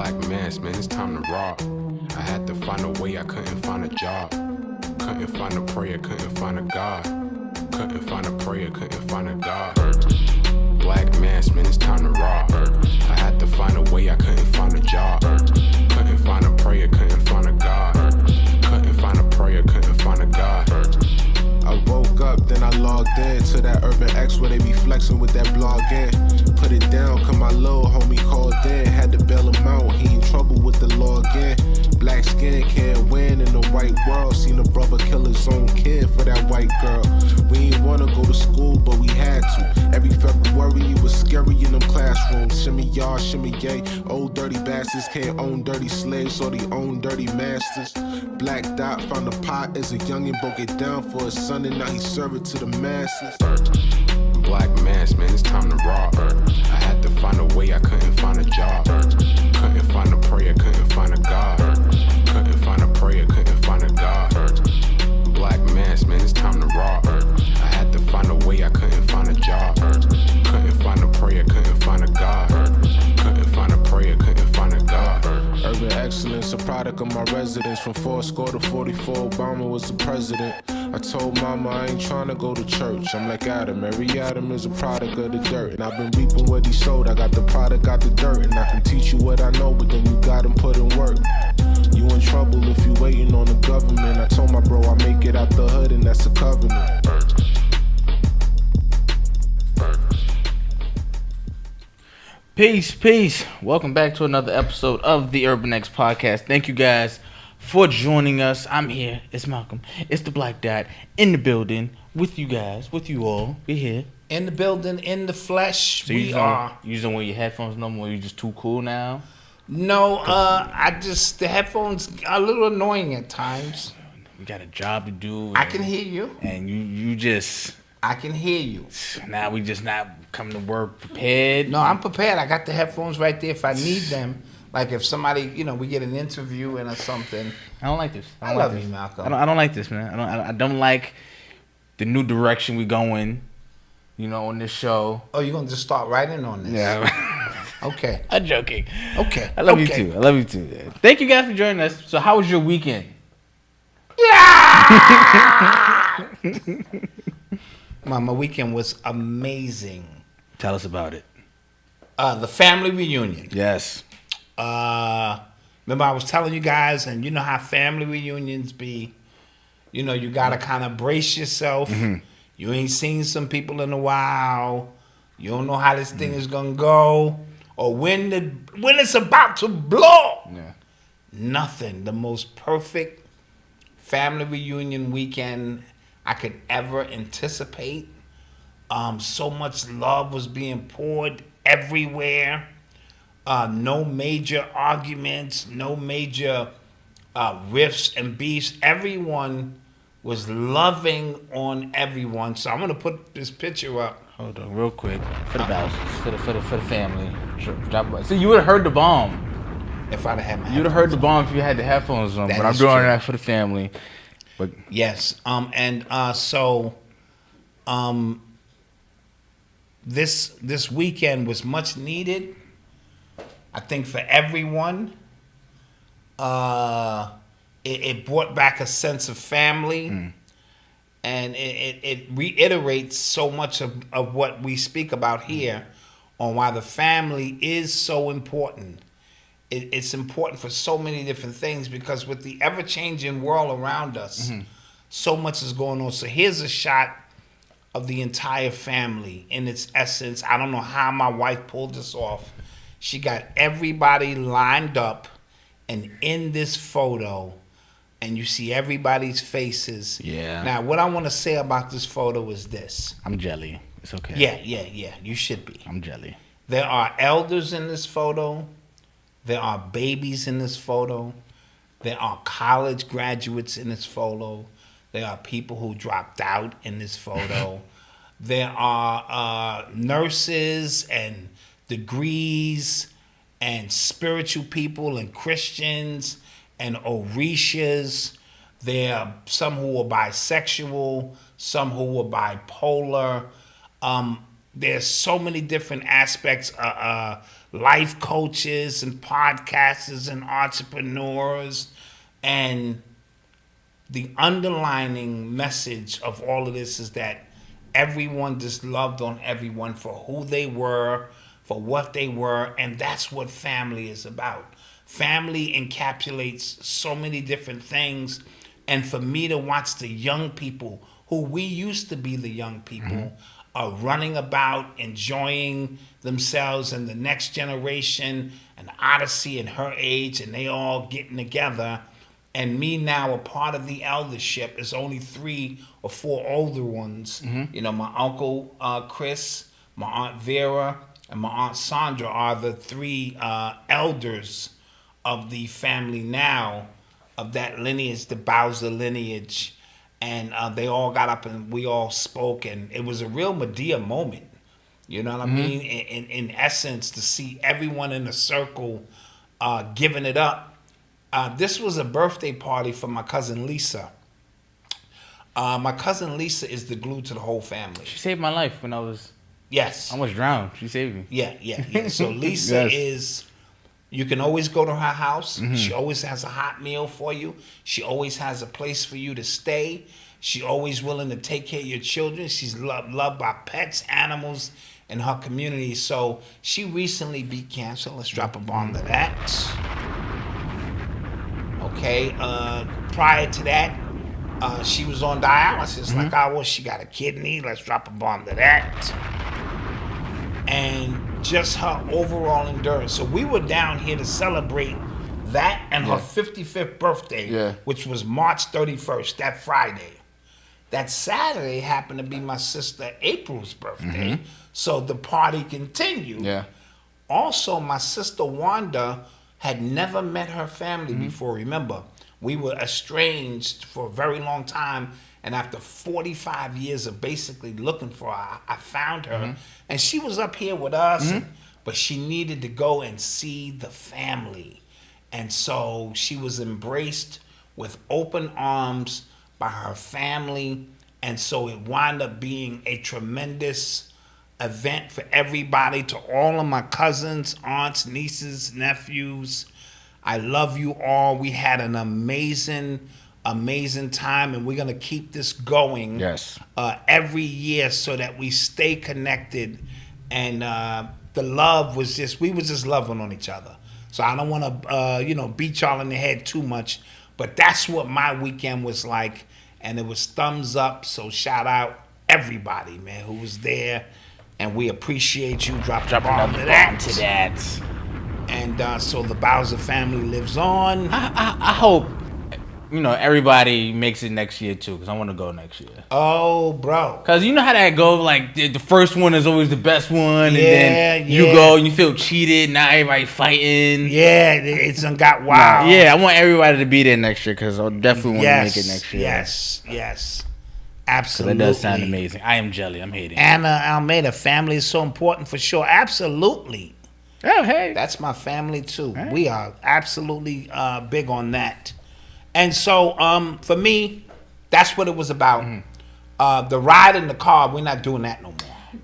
Black mass, man, it's time to rob. I had to find a way, I couldn't find a job. Couldn't find a prayer, couldn't find a God. Couldn't find a prayer, couldn't find a God. Black mass, man, it's time to rob. I had to find a way, I couldn't find a job. Couldn't find a prayer, couldn't find a God. Couldn't find a prayer, couldn't find a God. I woke up, then I logged in to that Urban X where they be flexing with that blog in. Put it down, cause my little homie called in. Had to bail him out, he in trouble with the law again. Black skin can't win in the white world. Seen a brother kill his own kid for that white girl. We ain't wanna go to school, but we had to. Every February it was scary in them classrooms. Shimmy y'all, shimmy yay. Old dirty bastards can't own dirty slaves, or they own dirty masters. Black Dot found a pot as a youngin', broke it down for his son, and now he serve it to the masses. Black mass, man, it's time to rob. I had to find a way, I couldn't find a job. Couldn't find a prayer, couldn't find a God. Couldn't find a prayer, couldn't find a God. Black mass, man, it's time to rob. I had to find a way, I couldn't find a job. Couldn't find a prayer, couldn't find a God. Couldn't find a prayer, couldn't find a God. Urban excellence, a product of my residence. From 4 to 44, Obama was the president. I told mama I ain't tryna go to church. I'm like Adam, every Adam is a product of the dirt. And I've been reaping what he sowed. I got the product, got the dirt. And I can teach you what I know, but then you gotta put in work. You in trouble if you waiting on the government. I told my bro I make it out the hood, and that's a covenant. Peace. Welcome back to another episode of the Urban X Podcast. Thank you guys for joining us. I'm here. It's Malcolm. It's the Black Dot in the building with you guys, with you all. We're here. In the building, in the flesh, So you don't wear your headphones no more? You just too cool now? No, the headphones are a little annoying at times. We got a job to do. I can hear you. And you just... I can hear you. Now we just not coming to work prepared. No, I'm prepared. I got the headphones right there if I need them. Like if somebody, we get an interview or something. I don't like this. I love you, Malcolm. I don't like this, man. I don't like the new direction we going, on this show. Oh, you're going to just start writing on this? Yeah. Okay. I'm joking. Okay. I love you too. Man. Thank you guys for joining us. So how was your weekend? Yeah! My weekend was amazing. Tell us about it. The family reunion. Yes. Remember I was telling you guys, and you know how family reunions be. You got to kind of brace yourself. Mm-hmm. You ain't seen some people in a while. You don't know how this thing is going to go. Or when it's about to blow. Yeah. Nothing. The most perfect family reunion weekend I could ever anticipate. So much love was being poured everywhere. No major arguments, no major riffs and beefs. Everyone was loving on everyone. So I'm gonna put this picture up. Hold on, real quick, for the bouncers, for the family. So you would have heard the bomb. If I'd have had my you'd have heard the bomb if you had the headphones on. But I'm doing that for the family. But yes, this weekend was much needed. I think for everyone, it brought back a sense of family, and it reiterates so much of what we speak about here on why the family is so important. It's important for so many different things because with the ever-changing world around us, so much is going on. So here's a shot of the entire family in its essence. I don't know how my wife pulled this off. She got everybody lined up and in this photo, and you see everybody's faces. Yeah. Now, what I want to say about this photo is this. I'm jelly. It's okay. Yeah. You should be. I'm jelly. There are elders in this photo. There are babies in this photo. There are college graduates in this photo. There are people who dropped out in this photo. There are nurses and degrees and spiritual people and Christians and Orishas. There are some who are bisexual, some who are bipolar. There's so many different aspects. life coaches and podcasters and entrepreneurs. And the underlining message of all of this is that everyone just loved on everyone for who they were, for what they were, and that's what family is about. Family encapsulates so many different things, and for me to watch the young people, who we used to be the young people, are running about, enjoying themselves, and the next generation, and Odyssey and her age, and they all getting together, and me now a part of the eldership. Is only 3 or 4 older ones. You know, my uncle Chris, my aunt Vera, and my aunt Sandra are the 3 elders of the family now, of that lineage, the Bowser lineage. And they all got up and we all spoke, and it was a real Medea moment. You know what I mean? In essence, to see everyone in a circle giving it up. This was a birthday party for my cousin Lisa. My cousin Lisa is the glue to the whole family. She saved my life when I was... Yes. I almost drowned. She saved me. Yeah. So Lisa is... You can always go to her house. She always has a hot meal for you. She always has a place for you to stay. She's always willing to take care of your children. She's loved by pets, animals in her community. So she recently beat cancer. Let's drop a bomb to that. Okay. Prior to that, she was on dialysis like I was. She got a kidney. Let's drop a bomb to that. And just her overall endurance. So we were down here to celebrate that and her 55th birthday, which was March 31st, that Friday. That Saturday happened to be my sister April's birthday, so the party continued. Also, my sister Wanda had never met her family before. Remember, we were estranged for a very long time, and after 45 years of basically looking for her, I found her, and she was up here with us, but she needed to go and see the family. And so she was embraced with open arms by her family, and so it wound up being a tremendous event for everybody. To all of my cousins, aunts, nieces, nephews, I love you all. We had an amazing time, and we're going to keep this going every year so that we stay connected. And the love was just, we were just loving on each other. So I don't want to, beat y'all in the head too much, but that's what my weekend was like, and it was thumbs up. So shout out everybody, man, who was there, and we appreciate you. Drop a bomb to that. And so the Bowser family lives on. I hope everybody makes it next year too, because I want to go next year. Oh, bro. Because you know how that goes. Like the first one is always the best one, and then you go and you feel cheated. Now everybody fighting. Yeah, it's got wild. I want everybody to be there next year because I definitely want to make it next year. Yes, absolutely. That does sound amazing. I am jelly. I'm hating. Anna Almeida, family is so important for sure. Absolutely. Oh, hey. That's my family too. Right. We are absolutely big on that. And so, for me, that's what it was about. The ride in the car, we're not doing that no more.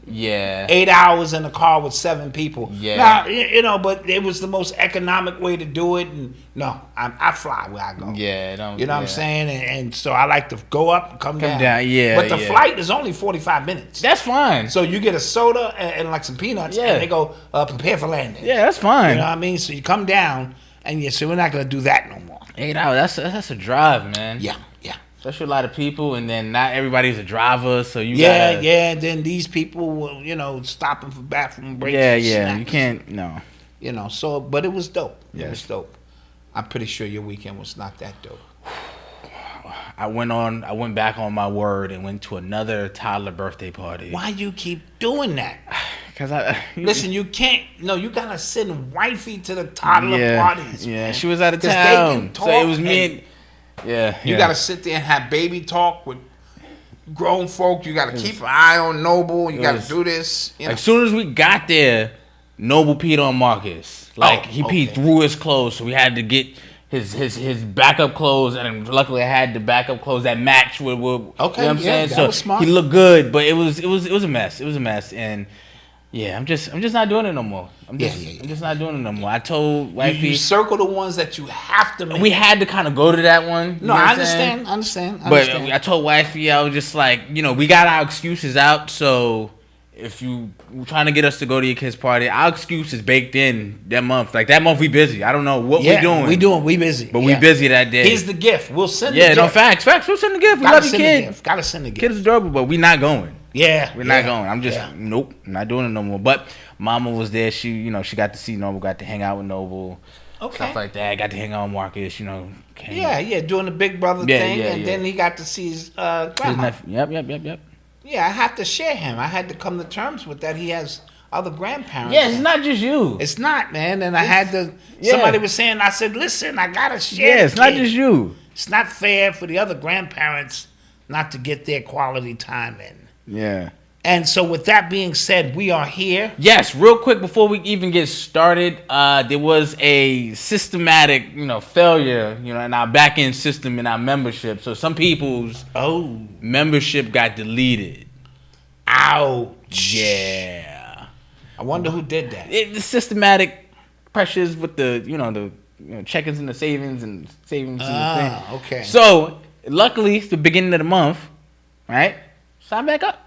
8 hours in the car with 7 people. Now, but it was the most economic way to do it. And no, I fly where I go. What I'm saying? And so I like to go up and come down. But the flight is only 45 minutes. That's fine. So you get a soda and like some peanuts, and they go, prepare for landing. Yeah, that's fine. You know what I mean? So you come down, and so we're not going to do that no more. 8 hours, that's a drive, man. Yeah. Especially a lot of people, and then not everybody's a driver, so you gotta... Then these people will, stopping for bathroom breaks. You can't, no. So, but it was dope. Yes. It was dope. I'm pretty sure your weekend was not that dope. I went back on my word and went to another toddler birthday party. Why you keep doing that? Because listen, you can't. No, you gotta send wifey to the toddler parties. Man. She was out of town, so it was me. You gotta sit there and have baby talk with grown folk. You gotta keep an eye on Noble. You gotta do this. As soon as we got there, Noble peed on Marcus. He peed through his clothes, so we had to get his backup clothes, and luckily I had the backup clothes that matched with okay, you know what I'm saying? That so was smart. He looked good, but it was a mess. It was a mess, and Yeah, I'm just not doing it no more. I'm just not doing it no more. I told wifey You circle the ones that you have to make. we had to kind of go to that one. You No, know what I I'm saying? understand. But I told wifey, I was just like, we got our excuses out. So if you trying to get us to go to your kid's party, our excuse is baked in that month. Like that month, we busy. I don't know what we doing. We busy. But we busy that day. Here's the gift. We'll send the Yeah, gift. no, facts. We'll send the gift. We Gotta love your send the kid. gift. Gotta send the gift. Kid is adorable, but we not going. Yeah. We're not going. I'm just nope, not doing it no more. But Mama was there. She she got to see Noble, got to hang out with Noble, stuff like that. Got to hang out with Marcus. Came. Doing the big brother thing, and then he got to see his grandma. Yep. Yeah, I have to share him. I had to come to terms with that. He has other grandparents. Yeah, it's not just you. It's not, man. And I had to. Somebody was saying, I said, listen, I gotta share. Yeah, it's not just you. It's not fair for the other grandparents not to get their quality time in. Yeah. And so, with that being said, we are here. Yes, real quick before we even get started, there was a systematic, failure, in our back end system in our membership. So some people's membership got deleted. Ouch. Yeah. I wonder who did that. The systematic pressures with the, the check-ins and the savings and savings and the thing. Okay. So luckily, it's the beginning of the month, right? Sign back up.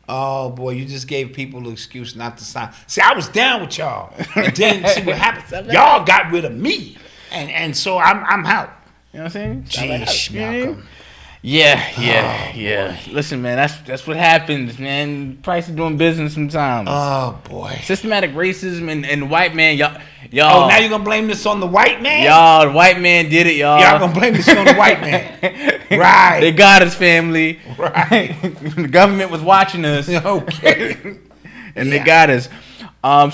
Oh boy, you just gave people the excuse not to sign. See, I was down with y'all, and then see what happened. Y'all got rid of me, and so I'm out. You know what I'm saying? Jeez, Malcolm. Yeah. Listen, man, that's what happens, man. Price of doing business sometimes. Oh boy. Systematic racism and the white man, y'all. Oh, now you're gonna blame this on the white man? Y'all, the white man did it, y'all. Y'all gonna blame this on the white man? Right. They got us, family. Right. The government was watching us. Okay. And they got us.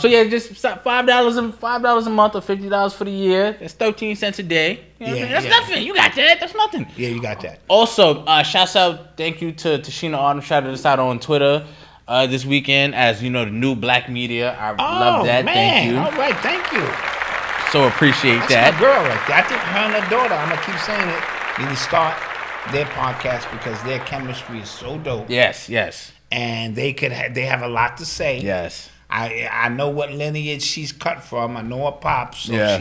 So yeah, just $5 a month or $50 for the year. That's 13 cents a day. That's nothing. You got that. That's nothing. Yeah, you got that. Also, shouts out, thank you to Sheena Autumn. Shouted us out on Twitter this weekend as the new black media. I love that. Man. Thank you. All right, thank you. So appreciate That's that. my girl right there. I think her and her daughter, I'm gonna keep saying it, need to start their podcast because their chemistry is so dope. Yes. And they have a lot to say. Yes. I know what lineage she's cut from. I know her pops, so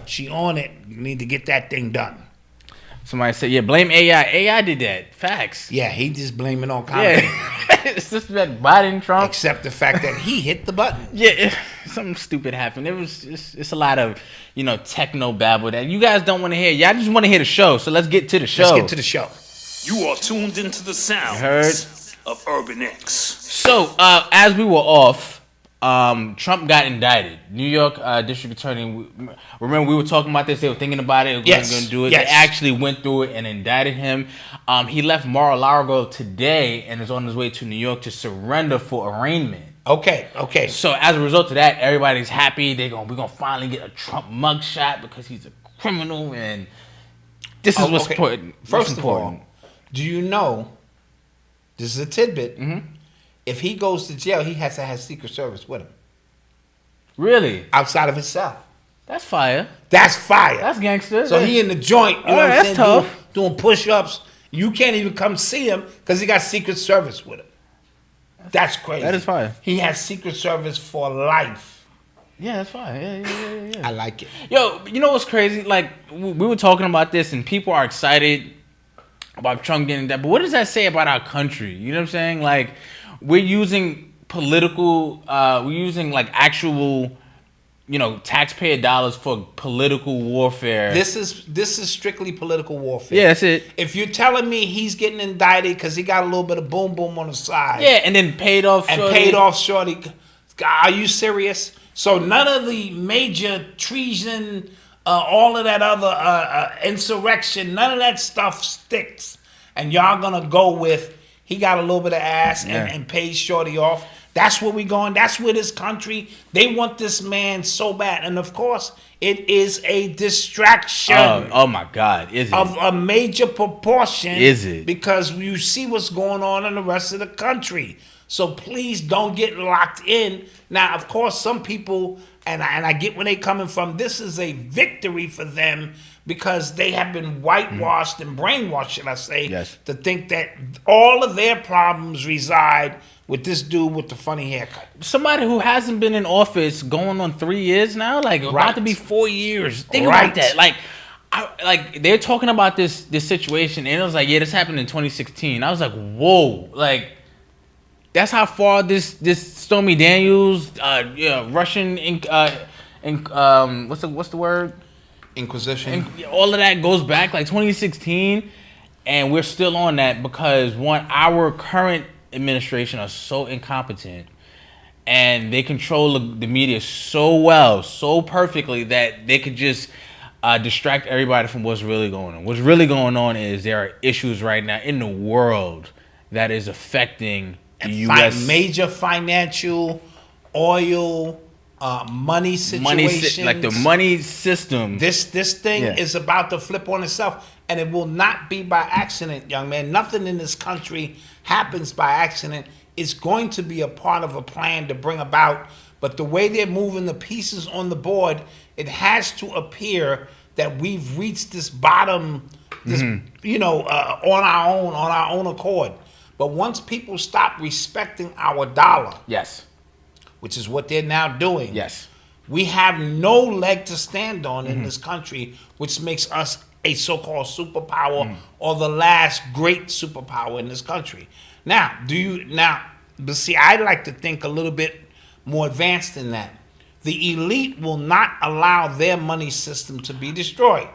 she on it. You need to get that thing done. Somebody said, blame AI. AI did that. Facts. Yeah, he just blaming all kinds of things. It's just that Biden, Trump. Except the fact that he hit the button. Yeah, something stupid happened. It's a lot of, techno babble that you guys don't want to hear. Y'all just want to hear the show, so let's get to the show. Let's get to the show. You are tuned into the sounds of Urban X. So, as we were off, Trump got indicted. New York District Attorney. Remember, we were talking about this. They were thinking about it. They were going to do it. They actually went through it and indicted him. He left Mar-a-Lago today and is on his way to New York to surrender for arraignment. Okay. So as a result of that, everybody's happy. We're gonna finally get a Trump mugshot because he's a criminal, and this is what's important. First of all, do you know? This is a tidbit. Mm-hmm. If he goes to jail, he has to have Secret Service with him. Really? Outside of his cell. That's fire. That's fire. That's gangster. So he in the joint, you know what I'm saying? Tough. Doing push-ups. You can't even come see him because he got Secret Service with him. That's crazy. That is fire. He has Secret Service for life. Yeah, that's fire. Yeah. I like it. Yo, you know what's crazy? Like, we were talking about this, and people are excited about Trump getting that. But what does that say about our country? You know what I'm saying? Like, we're using political, actual, taxpayer dollars for political warfare. This is strictly political warfare. Yeah, that's it. If you're telling me he's getting indicted because he got a little bit of boom boom on the side. Yeah, and then paid off shorty. Are you serious? So none of the major treason, all of that other insurrection, none of that stuff sticks. And y'all gonna go with he got a little bit of ass and paid shorty off. That's where we going. That's where this country, they want this man so bad. And of course, it is a distraction. Oh my God. Is it? Of a major proportion. Is it? Because you see what's going on in the rest of the country. So please don't get locked in. Now, of course, some people, and I get where they're coming from, this is a victory for them because they have been whitewashed and brainwashed, should I say, to think that all of their problems reside with this dude with the funny haircut. Somebody who hasn't been in office going on 3 years now, like about to be 4 years. Think about that. Like they're talking about this situation, and it was like, yeah, this happened in 2016. I was like, whoa, like that's how far this Stormy Daniels, Russian, what's the word? Inquisition. All of that goes back like 2016, and we're still on that because our current administration are so incompetent, and they control the media so well, so perfectly that they could just distract everybody from what's really going on. What's really going on is there are issues right now in the world that is affecting the U.S. Major financial, oil, money situations. Like the money system. This thing is about to flip on itself, and it will not be by accident, young man. Nothing in this country happens by accident. It's going to be a part of a plan to bring about, but the way they're moving the pieces on the board, it has to appear that we've reached this bottom, on our own accord. But once people stop respecting our dollar, yes, which is what they're now doing, yes, we have no leg to stand on in this country, which makes us a so-called superpower or the last great superpower in this country. But see, I like to think a little bit more advanced than that. The elite will not allow their money system to be destroyed.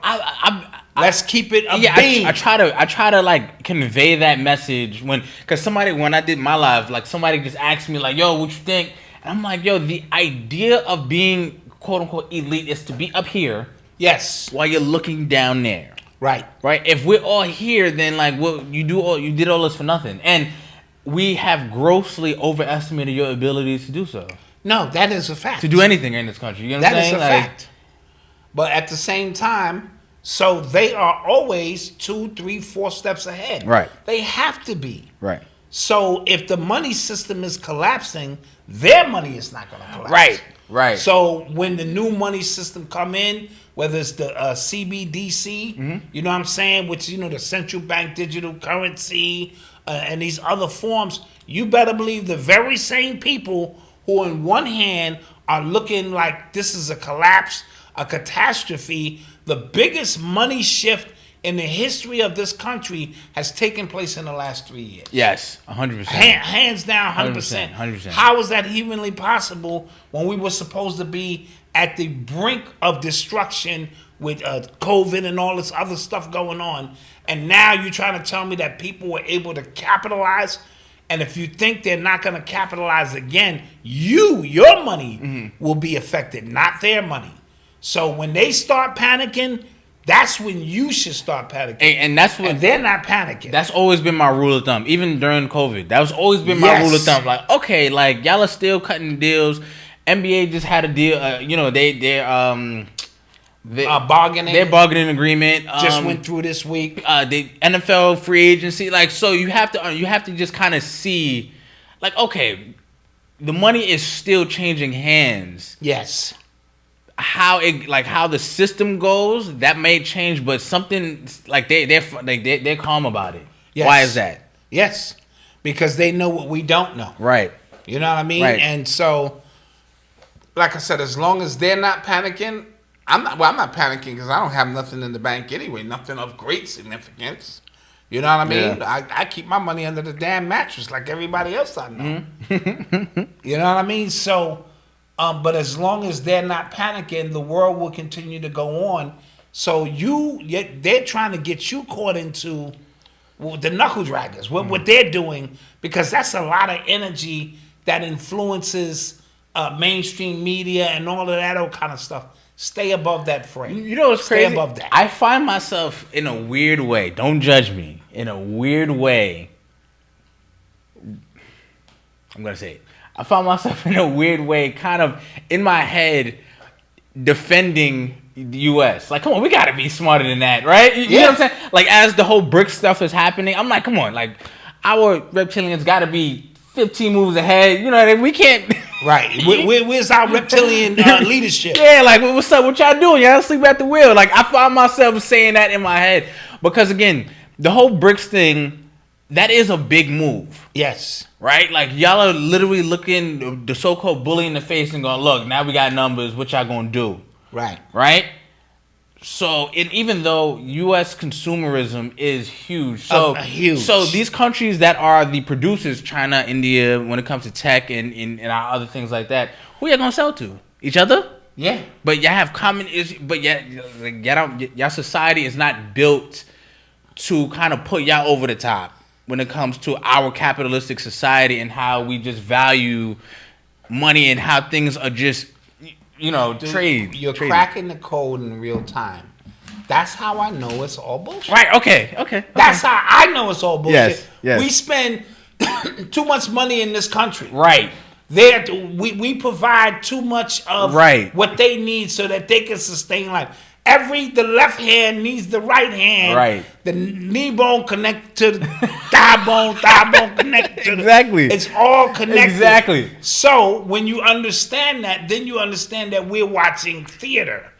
Let's keep it a beam. I try to like convey that message when I did my live, like somebody just asked me like, yo, what you think? And I'm like, yo, the idea of being quote unquote elite is to be up here. Yes. While you're looking down there. Right. Right. If we're all here, then like you did all this for nothing. And we have grossly overestimated your abilities to do so. No, that is a fact. To do anything in this country. You know what I'm saying? That is a fact. But at the same time, so they are always 2, 3, 4 steps ahead. Right. They have to be. Right. So if the money system is collapsing, their money is not going to collapse. Right. Right. So when the new money system come in, whether it's the CBDC, you know what I'm saying, which, the central bank digital currency and these other forms, you better believe the very same people who on one hand are looking like this is a collapse, a catastrophe, the biggest money shift in the history of this country has taken place in the last 3 years. Yes, 100%. Hands down, 100%. 100%. How is that humanly possible when we were supposed to be at the brink of destruction with COVID and all this other stuff going on? And now you're trying to tell me that people were able to capitalize? And if you think they're not going to capitalize again, your money will be affected, not their money. So when they start panicking, that's when you should start panicking. And that's what they're not panicking. That's always been my rule of thumb, even during COVID. That was always been my rule of thumb. Like, okay, like y'all are still cutting deals. NBA just had a deal. Bargaining. Their bargaining agreement just went through this week. The NFL free agency, like, so you have to just kind of see, like, okay, the money is still changing hands. Yes. How the system goes, that may change, but something like they're calm about it. Yes. Why is that? Yes, because they know what we don't know. Right. You know what I mean? Right. And so, like I said, as long as they're not panicking. I'm not panicking because I don't have nothing in the bank anyway, nothing of great significance. You know what I mean? Yeah. I keep my money under the damn mattress like everybody else I know. You know what I mean? So, but as long as they're not panicking, the world will continue to go on. So they're trying to get you caught into the knuckle draggers, what they're doing, because that's a lot of energy that influences mainstream media and all of that old kind of stuff. Stay above that frame. You know what's crazy? Stay above that. I find myself in a weird way. Don't judge me. In a weird way. I'm going to say it. I find myself in a weird way, kind of in my head, defending the U.S. Like, come on, we got to be smarter than that, right? You know what I'm saying? Like, as the whole BRICS stuff is happening, I'm like, come on, like, our reptilians got to be 15 moves ahead. You know, we can't... Right. Where's our reptilian leadership? Yeah, like, what's up? What y'all doing? Y'all sleep at the wheel. Like, I find myself saying that in my head. Because, again, the whole BRICS thing, that is a big move. Yes. Right? Like, y'all are literally looking the so-called bully in the face and going, look, now we got numbers. What y'all going to do? Right. Right? So, even though U.S. consumerism is huge. So, huge. So, these countries that are the producers, China, India, when it comes to tech and other things like that, who y'all going to sell to? Each other? Yeah. But y'all have common issues. But y'all society is not built to kind of put y'all over the top when it comes to our capitalistic society and how we just value money and how things are just, trade. You're trading. cracking the code in real time. That's how I know it's all bullshit. Right, okay. That's how I know it's all bullshit. Yes. We spend too much money in this country. Right. We provide too much of what they need so that they can sustain life. The left hand needs the right hand. Right. The knee bone connect to the thigh bone connect to Exactly. It's all connected. Exactly. So when you understand that, then you understand that we're watching theater.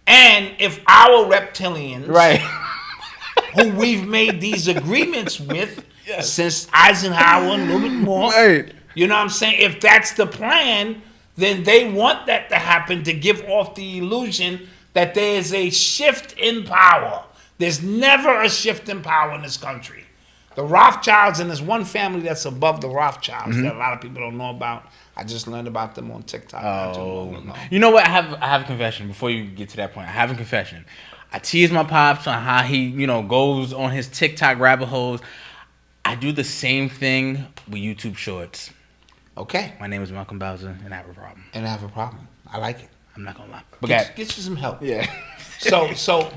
And if our reptilians, who we've made these agreements with since Eisenhower, a little bit more, you know what I'm saying? If that's the plan, then they want that to happen to give off the illusion that there is a shift in power. There's never a shift in power in this country. The Rothschilds, and there's one family that's above the Rothschilds that a lot of people don't know about. I just learned about them on TikTok not too long ago. You know what? I have a confession before you get to that point. I have a confession. I tease my pops on how he, goes on his TikTok rabbit holes. I do the same thing with YouTube Shorts. Okay. My name is Malcolm Bowser, and I have a problem. I like it. I'm not gonna lie. But get you some help. Yeah.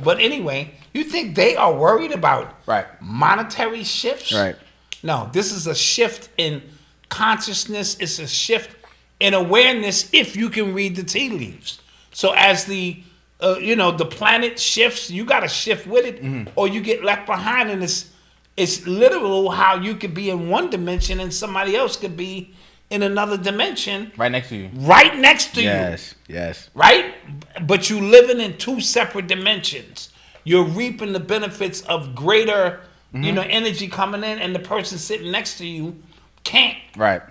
But anyway, you think they are worried about monetary shifts? Right. No, this is a shift in consciousness. It's a shift in awareness if you can read the tea leaves. So as the planet shifts, you got to shift with it, or you get left behind. And it's literal how you could be in one dimension and somebody else could be in another dimension. Right next to you. Right next to you. Yes. Right? But you living in two separate dimensions. You're reaping the benefits of greater, energy coming in, and the person sitting next to you can't. Right.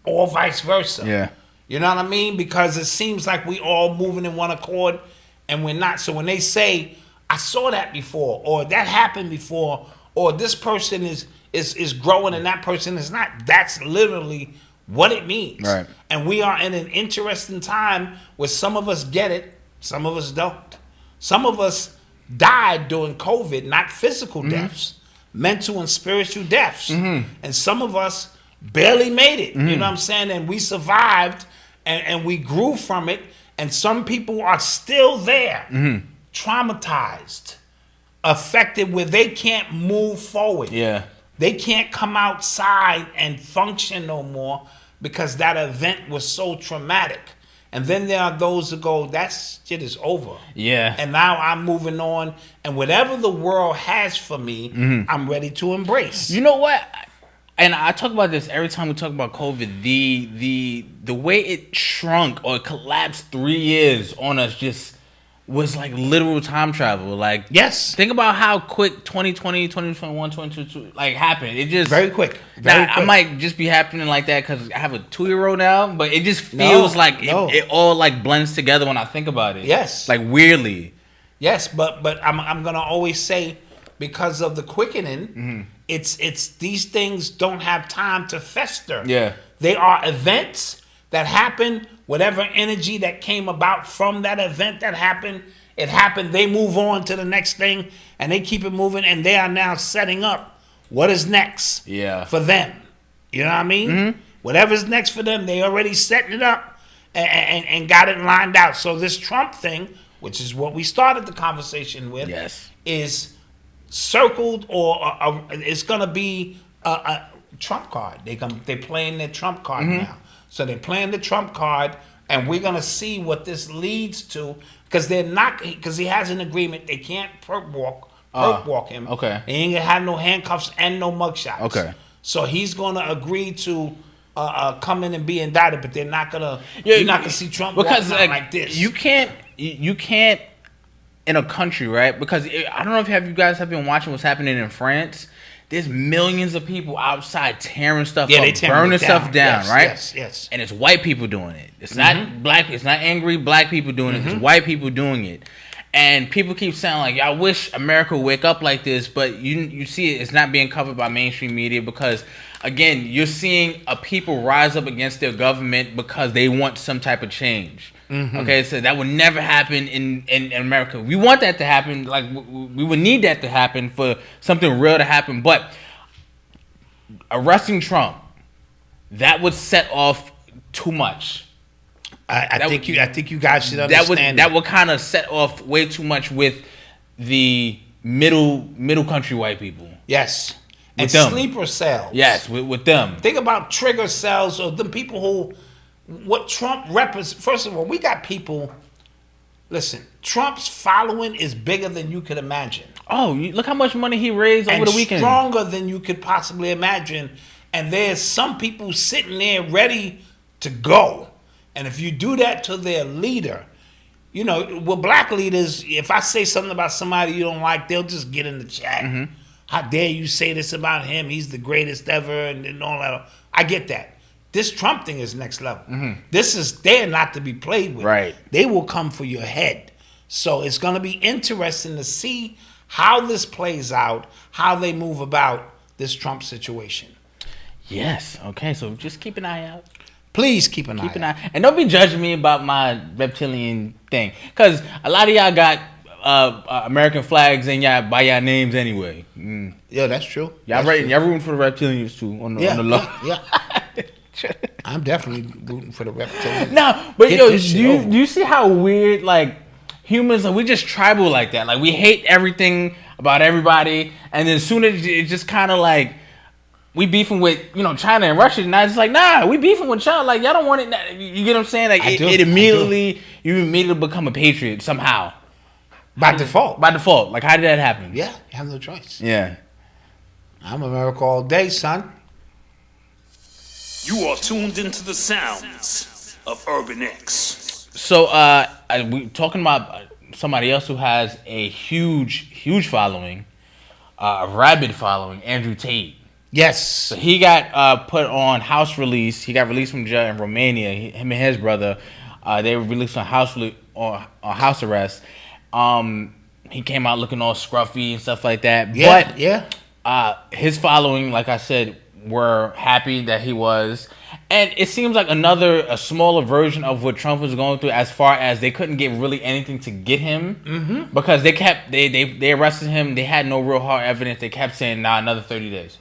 Or vice versa. Yeah. You know what I mean? Because it seems like we all moving in one accord, and we're not. So when they say, I saw that before, or that happened before, or this person is growing and that person is not, that's literally what it means. Right. And we are in an interesting time where some of us get it, some of us don't. Some of us died during COVID, not physical deaths, mental and spiritual deaths. And some of us barely made it. You know what I'm saying? And we survived and we grew from it. And some people are still there, traumatized, affected, where they can't move forward. Yeah. They can't come outside and function no more because that event was so traumatic. And then there are those who go, that shit is over. Yeah. And now I'm moving on. And whatever the world has for me, I'm ready to embrace. You know what? And I talk about this every time we talk about COVID. The way it shrunk or collapsed 3 years on us just was like literal time travel. Like, yes. Think about how quick 2020, 2021, 2022 like happened. It just very quick. I might just be happening like that because I have a 2-year-old now, but it just feels it all like blends together when I think about it. Yes. Like weirdly. Yes, but I'm gonna always say, because of the quickening, it's these things don't have time to fester. Yeah. They are events that happen. Whatever energy that came about from that event that happened, it happened. They move on to the next thing, and they keep it moving, and they are now setting up what is next for them. You know what I mean? Whatever's next for them, they already setting it up and got it lined out. So this Trump thing, which is what we started the conversation with, is circled, or it's going to be a Trump card. They're playing their Trump card now. So they're playing the Trump card, and we're going to see what this leads to, because he has an agreement. They can't perp walk him. Okay. He ain't going to have no handcuffs and no mugshots. Okay. So he's going to agree to come in and be indicted, but they're not going to, you're not going to see Trump walking out like this. You can't in a country, right? Because I don't know if you guys have been watching what's happening in France. there's millions of people outside tearing stuff Yeah, up, they tearing burning it down. stuff down, Yes, right? yes. And it's white people doing it. It's not black. It's not angry black people doing it. It's white people doing it. And people keep saying like, "I wish America would wake up like this," but you see it's not being covered by mainstream media because, again, you're seeing a people rise up against their government because they want some type of change. Okay, so that would never happen in America. We want that to happen. Like we would need that to happen for something real to happen. But arresting Trump, that would set off too much. I think you guys should understand that would kind of set off way too much with the middle country white people. Yes. And With them. sleeper cells. Yes, with them. Think about trigger cells or the people who, what Trump represents. First of all, we got people, listen, Trump's following is bigger than you could imagine. Oh, look how much money he raised over the weekend. Stronger than you could possibly imagine. And there's some people sitting there ready to go. And if you do that to their leader, you know, well, black leaders, if I say something about somebody you don't like, they'll just get in the chat. How dare you say this about him? He's the greatest ever and all that. I get that. This Trump thing is next level. They're not to be played with. Right. They will come for your head. So it's going to be interesting to see how this plays out, how they move about this Trump situation. Yes. Okay. So just keep an eye out. Please keep an Keep an eye. eye. And don't be judging me about my reptilian thing, because a lot of y'all got American flags and y'all by y'all names anyway. Yeah, that's true. Y'all rooting for the reptilians too on the low. Yeah. I'm definitely rooting for the reptilian. No, but Get yo, this shit do over. you see how weird like humans are? We just tribal like that. Like we hate everything about everybody, and then soon as it just kind of like we beefing with China and Russia, and I just like we beefing with China. Like y'all don't want it. You get what I'm saying? Like I do. you immediately become a patriot somehow By default. by default. Like how did that happen? Yeah, you have no choice. Yeah. I'm America all day, son. You are tuned into the sounds of Urban X. So we talking about somebody else who has a huge following, a rabid following, Andrew Tate. Yes. So he got put on house release. He got released from jail in Romania. Him and his brother, they were released on house arrest. He came out looking all scruffy and stuff like that. Yeah, But his following, like I said, were happy that he was. And it seems like a smaller version of what Trump was going through, as far as they couldn't get really anything to get him because they arrested him. They had no real hard evidence. They kept saying, another 30 days.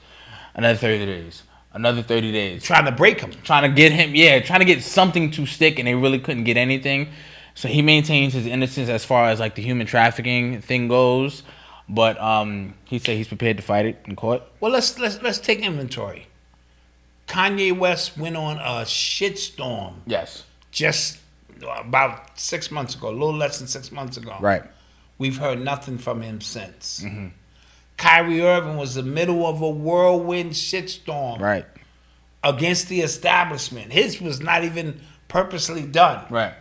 Another 30 days. Another 30 days. Trying to break him. Trying to get something to stick, and they really couldn't get anything. So he maintains his innocence as far as like the human trafficking thing goes. But he said he's prepared to fight it in court. Well, let's take inventory. Kanye West went on a shitstorm Yes. just about 6 months ago, a little less than 6 months ago. Right. We've heard nothing from him since. Kyrie Irving was the middle of a whirlwind shitstorm Right. against the establishment. His was not even purposely done. Right.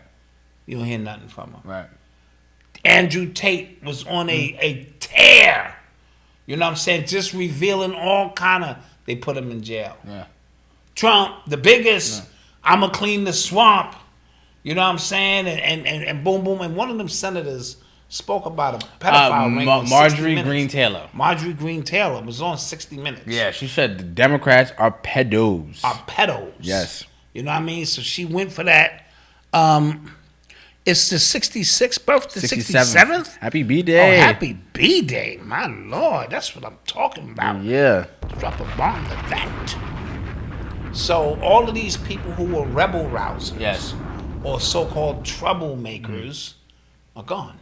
You don't hear nothing from him. Right. Andrew Tate was on a tear. You know what I'm saying? Just revealing all kind of. They put him in jail. Yeah. Trump, the biggest. I'ma clean the swamp. You know what I'm saying? And boom, boom. And one of them senators spoke about a pedophile ring on 60 Marjorie Minutes. Greene Taylor. Marjorie Greene Taylor was on 60 Minutes. Yeah, she said the Democrats are pedos. Are pedos. Yes. You know what I mean? So she went for that. It's the 66th birthday, 67th? Happy B-Day. Oh, happy B-Day. My Lord, that's what I'm talking about. Yeah. Drop a bomb to that. So all of these people who were rebel rousers Yes. or so-called troublemakers are gone.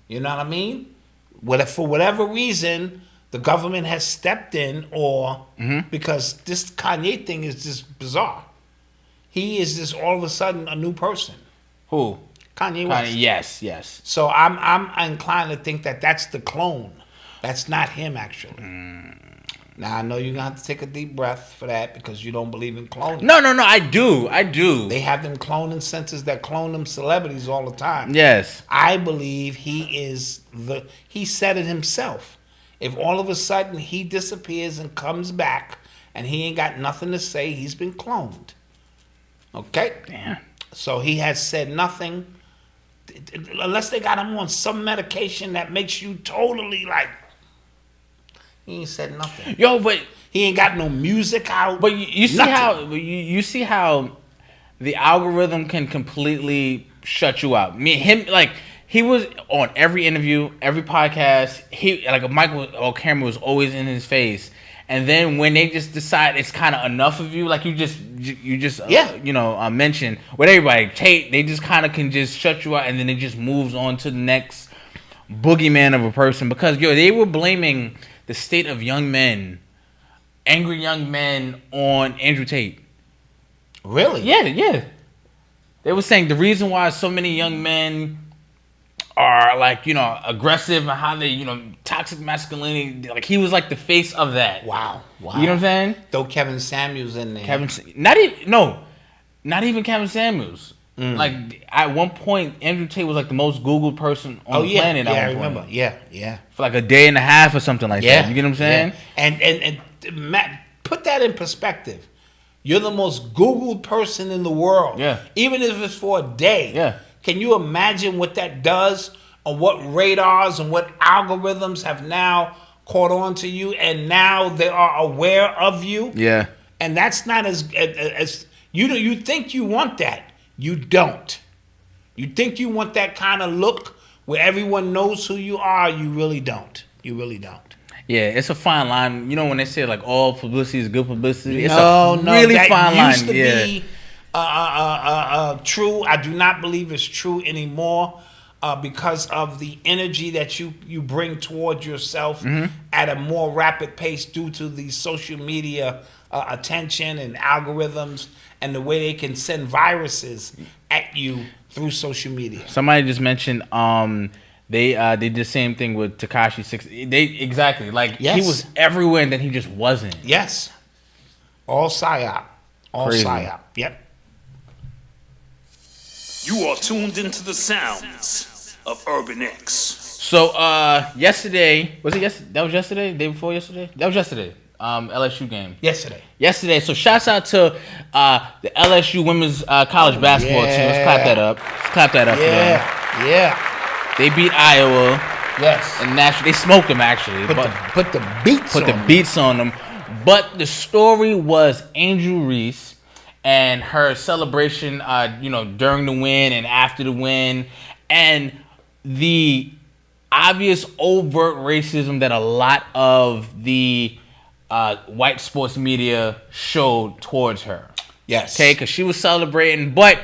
You know what I mean? For whatever reason, the government has stepped in or because this Kanye thing is just bizarre. He is just all of a sudden a new person. Who? Kanye West. Yes. So I'm inclined to think that that's the clone. That's not him, actually. Now, I know you're going to have to take a deep breath for that because you don't believe in cloning. No, I do. They have them cloning centers that clone them celebrities all the time. Yes. I believe he said it himself. If all of a sudden he disappears and comes back and he ain't got nothing to say, he's been cloned. Okay? Damn. So he has said nothing. Unless they got him on some medication that makes you totally like, he ain't said nothing. Yo, but he ain't got no music out. But you see nothing. how you see how the algorithm can completely shut you out. He was on every interview, every podcast. Michael or camera was always in his face. And then when they just decide it's kind of enough of you, like you just mentioned with everybody, Tate, they just kind of can just shut you out, and then it just moves on to the next boogeyman of a person. Because they were blaming the state of young men, angry young men, on Andrew Tate. Really? Yeah. They were saying the reason why so many young men are aggressive and how they toxic masculinity, like he was like the face of that. Wow. You know what I'm saying? Throw Kevin Samuels in there. Not even Kevin Samuels. Like at one point Andrew Tate was like the most Googled person on the planet. I remember. Yeah. For like a day and a half or something like that. You get what I'm saying? Yeah. And Matt, put that in perspective. You're the most Googled person in the world. Yeah. Even if it's for a day. Yeah. Can you imagine what that does, or what radars and what algorithms have now caught on to you, and now they are aware of you? Yeah. And that's not as you think you want that. You don't. You think you want that kind of look where everyone knows who you are. You really don't. You really don't. Yeah, it's a fine line. You know when they say like all publicity is good publicity? It's really that fine line. Used to be true. I do not believe it's true anymore because of the energy that you bring toward yourself at a more rapid pace due to the social media attention and algorithms and the way they can send viruses at you through social media. Somebody just mentioned they did the same thing with Tekashi 6. He was everywhere and then he just wasn't. Yes. All psyop. Crazy. Psyop. Yep. You are tuned into the sounds of Urban X. So yesterday, was it yesterday? That was yesterday? Day before yesterday? That was yesterday. LSU game. Yesterday. So shouts out to the LSU women's college basketball team. Let's clap that up. For them. Yeah. They beat Iowa. Yes. And they smoked them actually. Put the beats on them. But the story was Angel Reese and her celebration, during the win and after the win, and the obvious overt racism that a lot of the white sports media showed towards her. Yes. Okay, because she was celebrating, but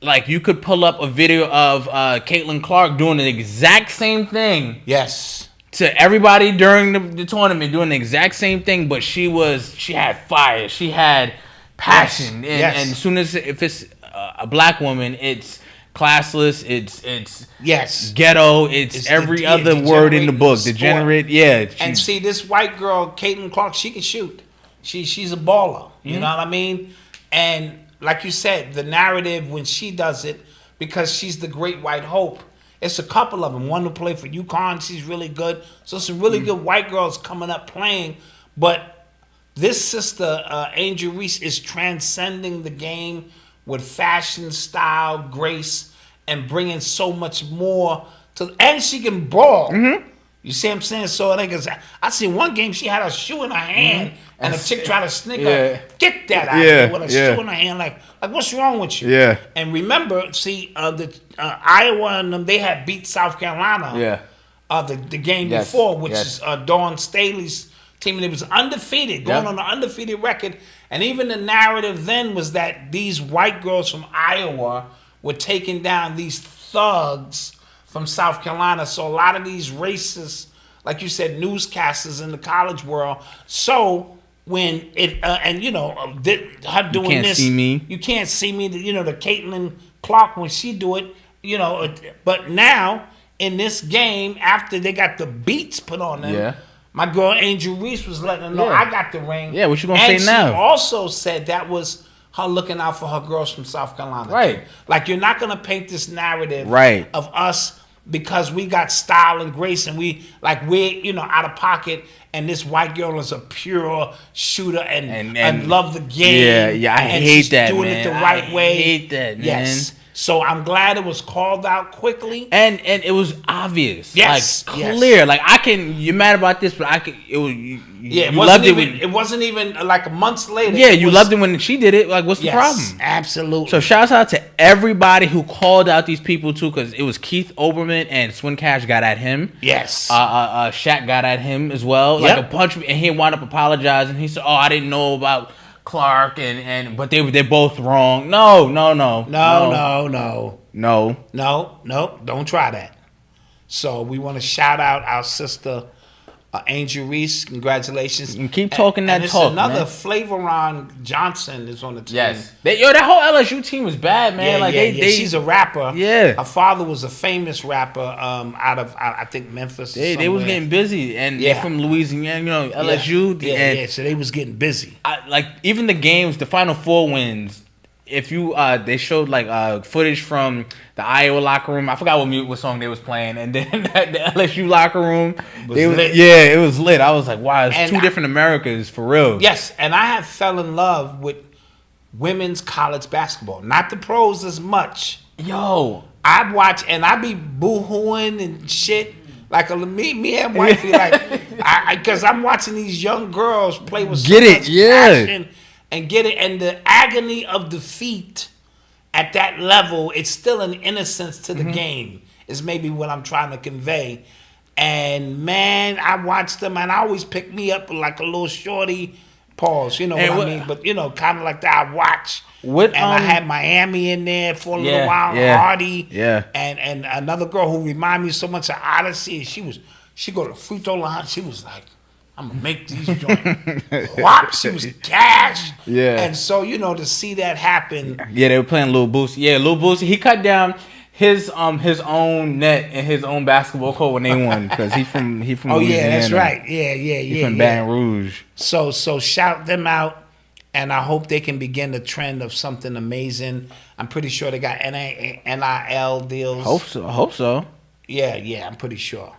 like you could pull up a video of Caitlin Clark doing the exact same thing. Yes. To everybody during the tournament doing the exact same thing, but she had fire, she had passion, and as soon as if it's a black woman, it's classless, it's ghetto, it's every other word in the book, degenerate. Yeah, and see this white girl, Caitlin Clark, she can shoot. She's a baller. You know what I mean? And like you said, the narrative when she does it, because she's the great white hope. It's a couple of them. One to play for UConn, she's really good. So some really good white girls coming up playing. But this sister, Angel Reese, is transcending the game with fashion, style, grace, and bringing so much more to. And she can ball. You see what I'm saying? So I seen one game she had a shoe in her hand, and a chick tried to sneak her. Get that out of here with a shoe in her hand. Like what's wrong with you? Yeah. And remember, see, the Iowa and them, they had beat South Carolina. Yeah. The game before, which is Dawn Staley's team, and it was undefeated, going on an undefeated record. And even the narrative then was that these white girls from Iowa were taking down these thugs from South Carolina. So a lot of these racist, like you said, newscasters in the college world. So when it her doing you can't this, see me. You can't see me. The Caitlin Clark when she do it. But now in this game, after they got the beats put on them, my girl Angel Reese was letting them know I got the ring. Yeah, what you gonna say now? And she also said that was her looking out for her girls from South Carolina. Right. Like you're not gonna paint this narrative right. of us because we got style and grace, and we're out of pocket, and this white girl is a pure shooter and love the game. Yeah, I and hate she's that, doing man. it the right way. I hate that, man. Yes. So I'm glad it was called out quickly. And it was obvious. Yes. Like, clear. Like, you're mad about this, but it wasn't even like months later. Yeah, loved it when she did it. Like, what's the problem? Absolutely. So shouts out to everybody who called out these people too, because it was Keith Olbermann and Swin Cash got at him. Yes. Shaq got at him as well. Yep. Like a bunch and he wound up apologizing. He said, "Oh, I didn't know about Clark but they're both wrong." No. Don't try that. So we want to shout out our sister Angel Reese. Congratulations. And keep talking that talk, another man. Flavoron Johnson is on the team. Yes. That whole LSU team was bad, man. She's a rapper. Yeah. Her father was a famous rapper out of I think Memphis. They was getting busy, and they're from Louisiana, LSU. So they was getting busy. Even the games, the Final Four wins. If you they showed footage from the Iowa locker room. I forgot what song they was playing, and then the LSU locker room was lit. Yeah, it was lit. I was like, wow, it's two different Americas for real. Yes, and I have fell in love with women's college basketball. Not the pros as much. Yo, I'd watch and I'd be boo-hooing and shit. Like me and wifey, because I'm watching these young girls play with so much passion and get it, and the agony of defeat at that level, it's still an innocence to the game, is maybe what I'm trying to convey. And man, I watched them, and I always pick me up like a little shorty. Pause, you know what I mean? But kind of like that. I watch. I had Miami in there for a little while, Hardy, and another girl who reminded me so much of Odyssey. She go to free throw line. She was like, "I'm gonna make these joints." Whop! She was cash. Yeah. And so to see that happen. Yeah, they were playing Lil Boosie. Yeah, Lil Boosie. He cut down his own net and his own basketball court when they won, because he from Oh Louisiana. yeah, that's right. Yeah. He from Baton Rouge. So shout them out, and I hope they can begin the trend of something amazing. I'm pretty sure they got NIL deals. Hope so. Yeah, I'm pretty sure.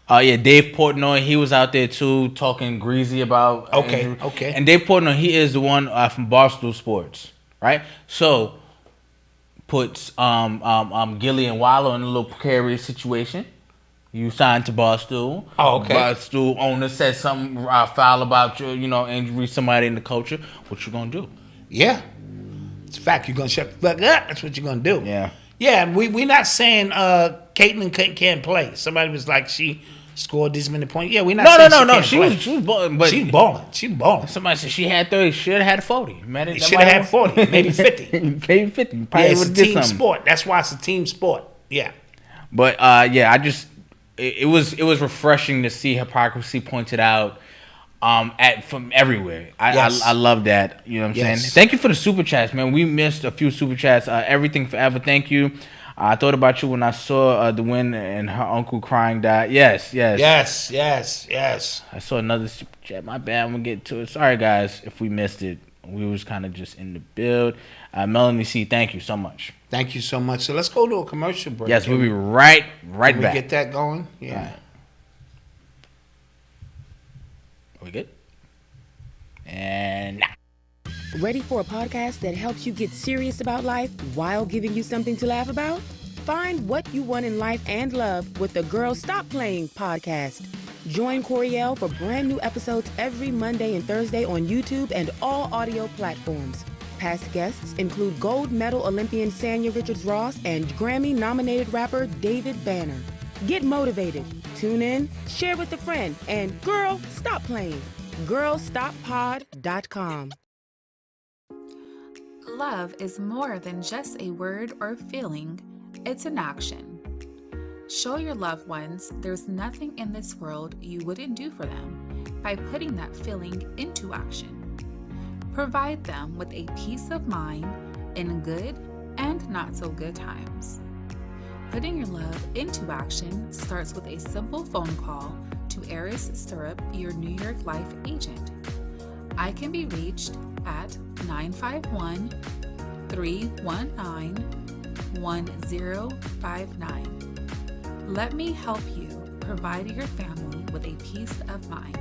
Dave Portnoy, he was out there too, talking greasy about. Okay. And Dave Portnoy, he is the one from Barstool Sports, right? So puts Gilly and Wallow in a little precarious situation. You signed to Barstool. Oh, okay. Barstool owner said something foul about you, injury somebody in the culture. What you gonna do? Yeah, it's a fact. You're gonna shut the fuck up. That's what you're gonna do. Yeah. Yeah, and we're not saying Caitlyn can't play. Somebody was like, she scored this many points. Yeah, we're not saying No. She was balling, but she's balling. Somebody said she had 30. She should have had 40. Man, she should have had 40, maybe 50. Maybe 50. Probably it's a team sport. That's why it's a team sport. Yeah. But it was refreshing to see hypocrisy pointed out from everywhere. I love that. You know what I'm saying? Thank you for the super chats, man. We missed a few super chats. Everything Forever, thank you. I thought about you when I saw the win and her uncle crying died. Yes. I saw another super chat. My bad. I'm gonna get to it. Sorry guys if we missed it. We was kind of just in the build. Melanie C, thank you so much. Thank you so much. So let's go to a commercial break. Yes, we'll be right back. Can we get that going? Yeah. Right. Are we good? And now. Ready for a podcast that helps you get serious about life while giving you something to laugh about? Find what you want in life and love with the Girl Stop Playing podcast. Join Coriel for brand new episodes every Monday and Thursday on YouTube and all audio platforms. Past guests include gold medal Olympian Sanya Richards-Ross and Grammy-nominated rapper David Banner. Get motivated, tune in, share with a friend, and girl, stop playing. GirlStopPod.com. Love is more than just a word or feeling, it's an action. Show your loved ones there's nothing in this world you wouldn't do for them by putting that feeling into action. Provide them with a peace of mind in good and not so good times. Putting your love into action starts with a simple phone call to Eris Stirrup, your New York Life agent. I can be reached at 951-319-1059. Let me help you provide your family with a peace of mind.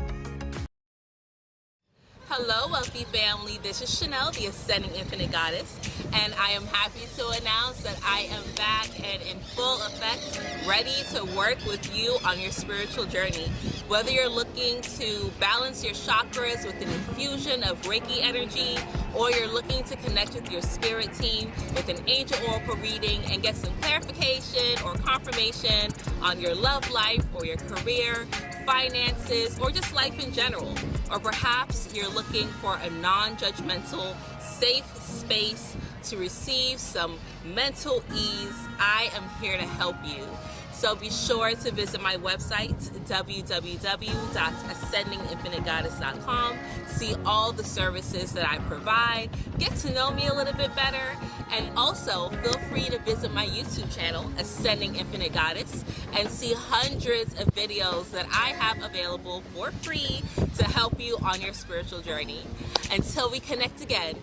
Hello, wealthy family. This is Chanel, the Ascending Infinite Goddess, and I am happy to announce that I am back and in full effect, ready to work with you on your spiritual journey. Whether you're looking to balance your chakras with an infusion of Reiki energy, or you're looking to connect with your spirit team with an angel oracle reading and get some clarification or confirmation on your love life or your career, finances, or just life in general. Or perhaps you're looking for a non-judgmental, safe space to receive some mental ease, I am here to help you. So be sure to visit my website, www.ascendinginfinitegoddess.com. See all the services that I provide. Get to know me a little bit better. And also, feel free to visit my YouTube channel, Ascending Infinite Goddess, and see hundreds of videos that I have available for free to help you on your spiritual journey. Until we connect again,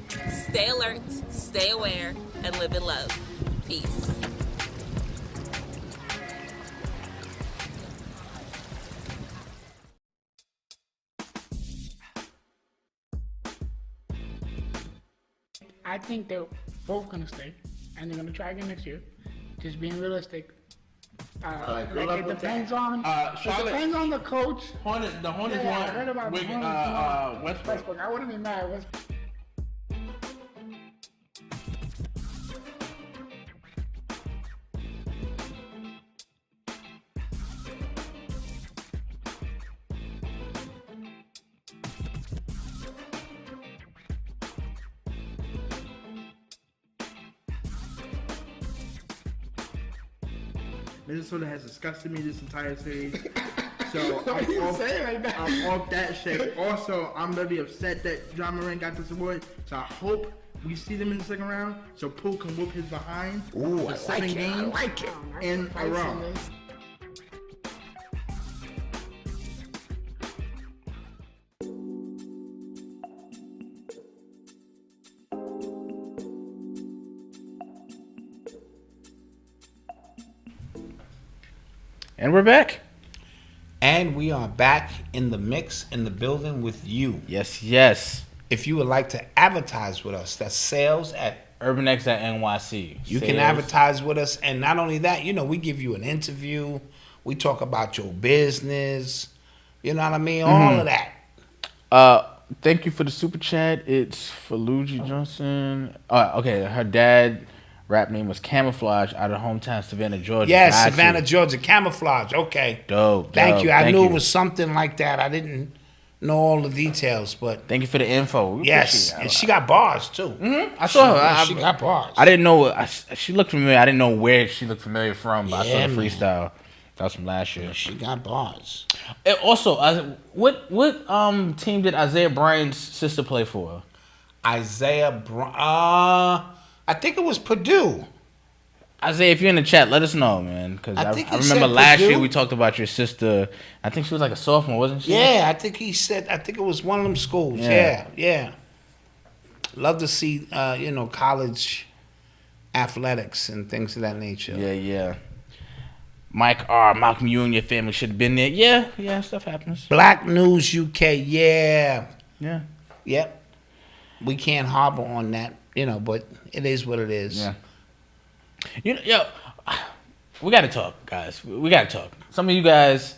stay alert, stay aware, and live in love. Peace. I think they're both gonna stay, and they're gonna try again next year. Just being realistic. It depends on the coach. The Hornets Yeah, I heard about the Hornets. Westbrook. I wouldn't be mad. Minnesota has disgusted me this entire series. So I'm off that shit. Also, I'm really upset that John Moran got this award. So I hope we see them in the second round so Poole can whoop his behind for 7 games in a row. And we're back. And we are back in the mix, in the building with you. Yes, yes. If you would like to advertise with us, that's sales at urbanx.nyc. You can advertise with us. And not only that, we give you an interview. We talk about your business. You know what I mean? All of that. Thank you for the super chat. It's Faluji Johnson. Okay, her dad rap name was Camouflage out of hometown Savannah, Georgia. Yes, Savannah, Georgia. Camouflage. Okay. Dope. Thank you. I knew it was something like that. I didn't know all the details, but thank you for the info. Yes, and she got bars too. I saw her. She got bars. I didn't know. She looked familiar. I didn't know where she looked familiar from, but I saw the freestyle. That was from last year. She got bars. And also, what team did Isaiah Bryant's sister play for? I think it was Purdue. Isaiah, if you're in the chat, let us know, man. Because I remember last year we talked about your sister. I think she was like a sophomore, wasn't she? Yeah, I think it was one of them schools. Yeah. Love to see, college athletics and things of that nature. Yeah. Mike R. Malcolm, you and your family should have been there. Yeah, stuff happens. Black News UK, Yeah. Yep. We can't harbor on that, but it is what it is. Yeah. We got to talk, guys. We got to talk. Some of you guys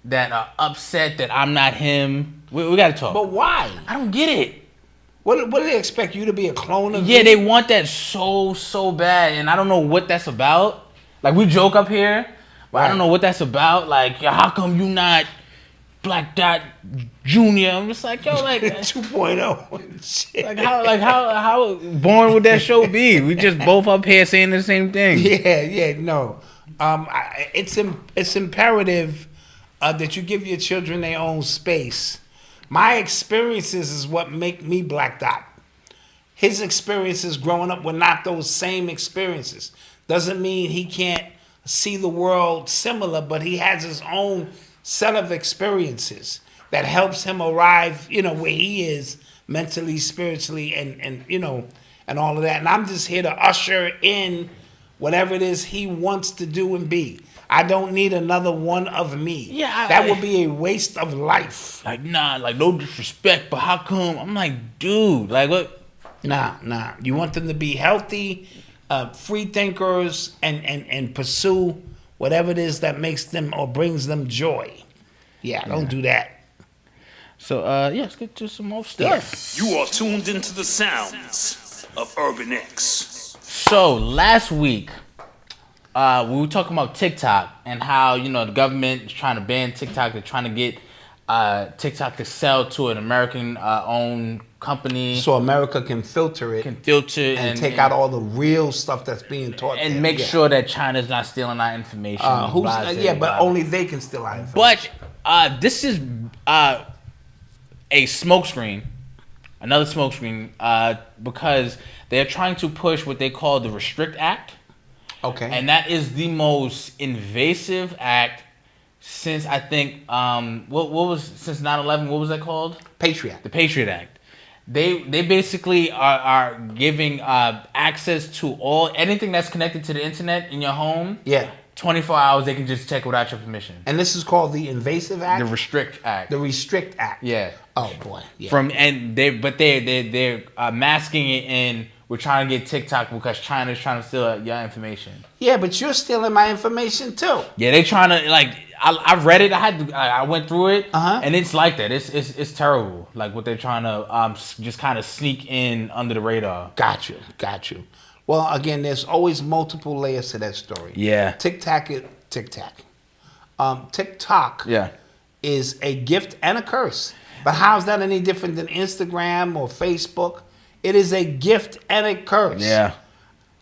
that are upset that I'm not him, we got to talk. But why? I don't get it. What do they expect, you to be a clone of Yeah, me? they want that so bad, and I don't know what that's about. Like, we joke up here, but I don't know what that's about. Like, how come you not Black Dot Junior? I'm just like, yo, like 2.0. Like how boring would that show be? We just both up here saying the same thing. No. It's imperative that you give your children their own space. My experiences is what make me Black Dot. His experiences growing up were not those same experiences. Doesn't mean he can't see the world similar, but he has his own set of experiences that helps him arrive, where he is mentally, spiritually, and all of that. And I'm just here to usher in whatever it is he wants to do and be. I don't need another one of me. Yeah, that would be a waste of life. Like, nah, like, no disrespect, but how come? I'm like, dude, like, what? Nah. You want them to be healthy, free thinkers, and pursue whatever it is that makes them or brings them joy. Yeah, don't do that. So, let's get to some more stuff. You are tuned into the sounds of Urban X. So, last week, we were talking about TikTok and how, the government is trying to ban TikTok. They're trying to get TikTok to sell to an American-owned company. So America can filter it. And take out all the real stuff that's being taught. And make sure that China's not stealing our information. But only they can steal our information. But this is a smokescreen, another smokescreen, because they're trying to push what they call the Restrict Act. Okay. And that is the most invasive act since, I think, since 9/11, what was that called? Patriot Act. The Patriot Act. They basically are giving access to anything that's connected to the internet in your home. Yeah. 24 hours, they can just check without your permission. And this is called the Invasive Act? The Restrict Act. The Restrict Act. Yeah. Oh boy. Yeah. They're masking it in. We're trying to get TikTok because China's trying to steal your information. Yeah, but you're stealing my information too. Yeah, they trying to I read it. I went through it, and it's like that. It's terrible. Like what they're trying to just kind of sneak in under the radar. Got you. Well, again, there's always multiple layers to that story. Yeah. TikTok. TikTok. Yeah. Is a gift and a curse. But how's that any different than Instagram or Facebook? It is a gift and a curse. Yeah.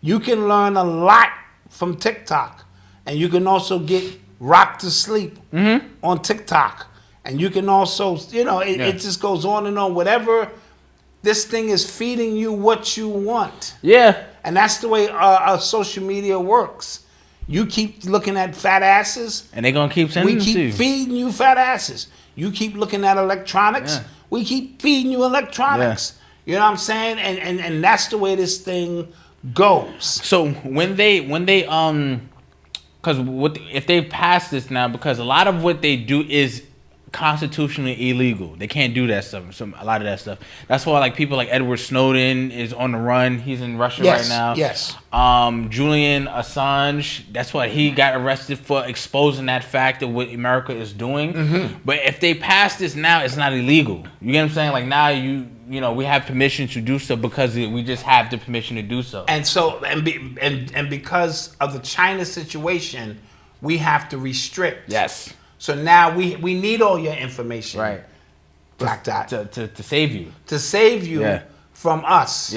You can learn a lot from TikTok, and you can also get rocked to sleep on TikTok, and you can also, it just goes on and on. Whatever, this thing is feeding you what you want. Yeah. And that's the way social media works. You keep looking at fat asses, and they're gonna keep sending them to you. We keep feeding you fat asses. You keep looking at electronics. Yeah. We keep feeding you electronics. Yeah. You know what I'm saying? And that's the way this thing goes. So when they because if they pass this now, because a lot of what they do is constitutionally illegal. They can't do that stuff. A lot of that stuff. That's why people like Edward Snowden is on the run. He's in Russia right now. Yes. Julian Assange. That's why he got arrested for exposing that fact of what America is doing. Mm-hmm. But if they pass this now, it's not illegal. You get what I'm saying? Like now we have permission to do so because we just have the permission to do so. And so and because of the China situation, we have to restrict. Yes. So now we need all your information, right? Black Dot to save you, from us,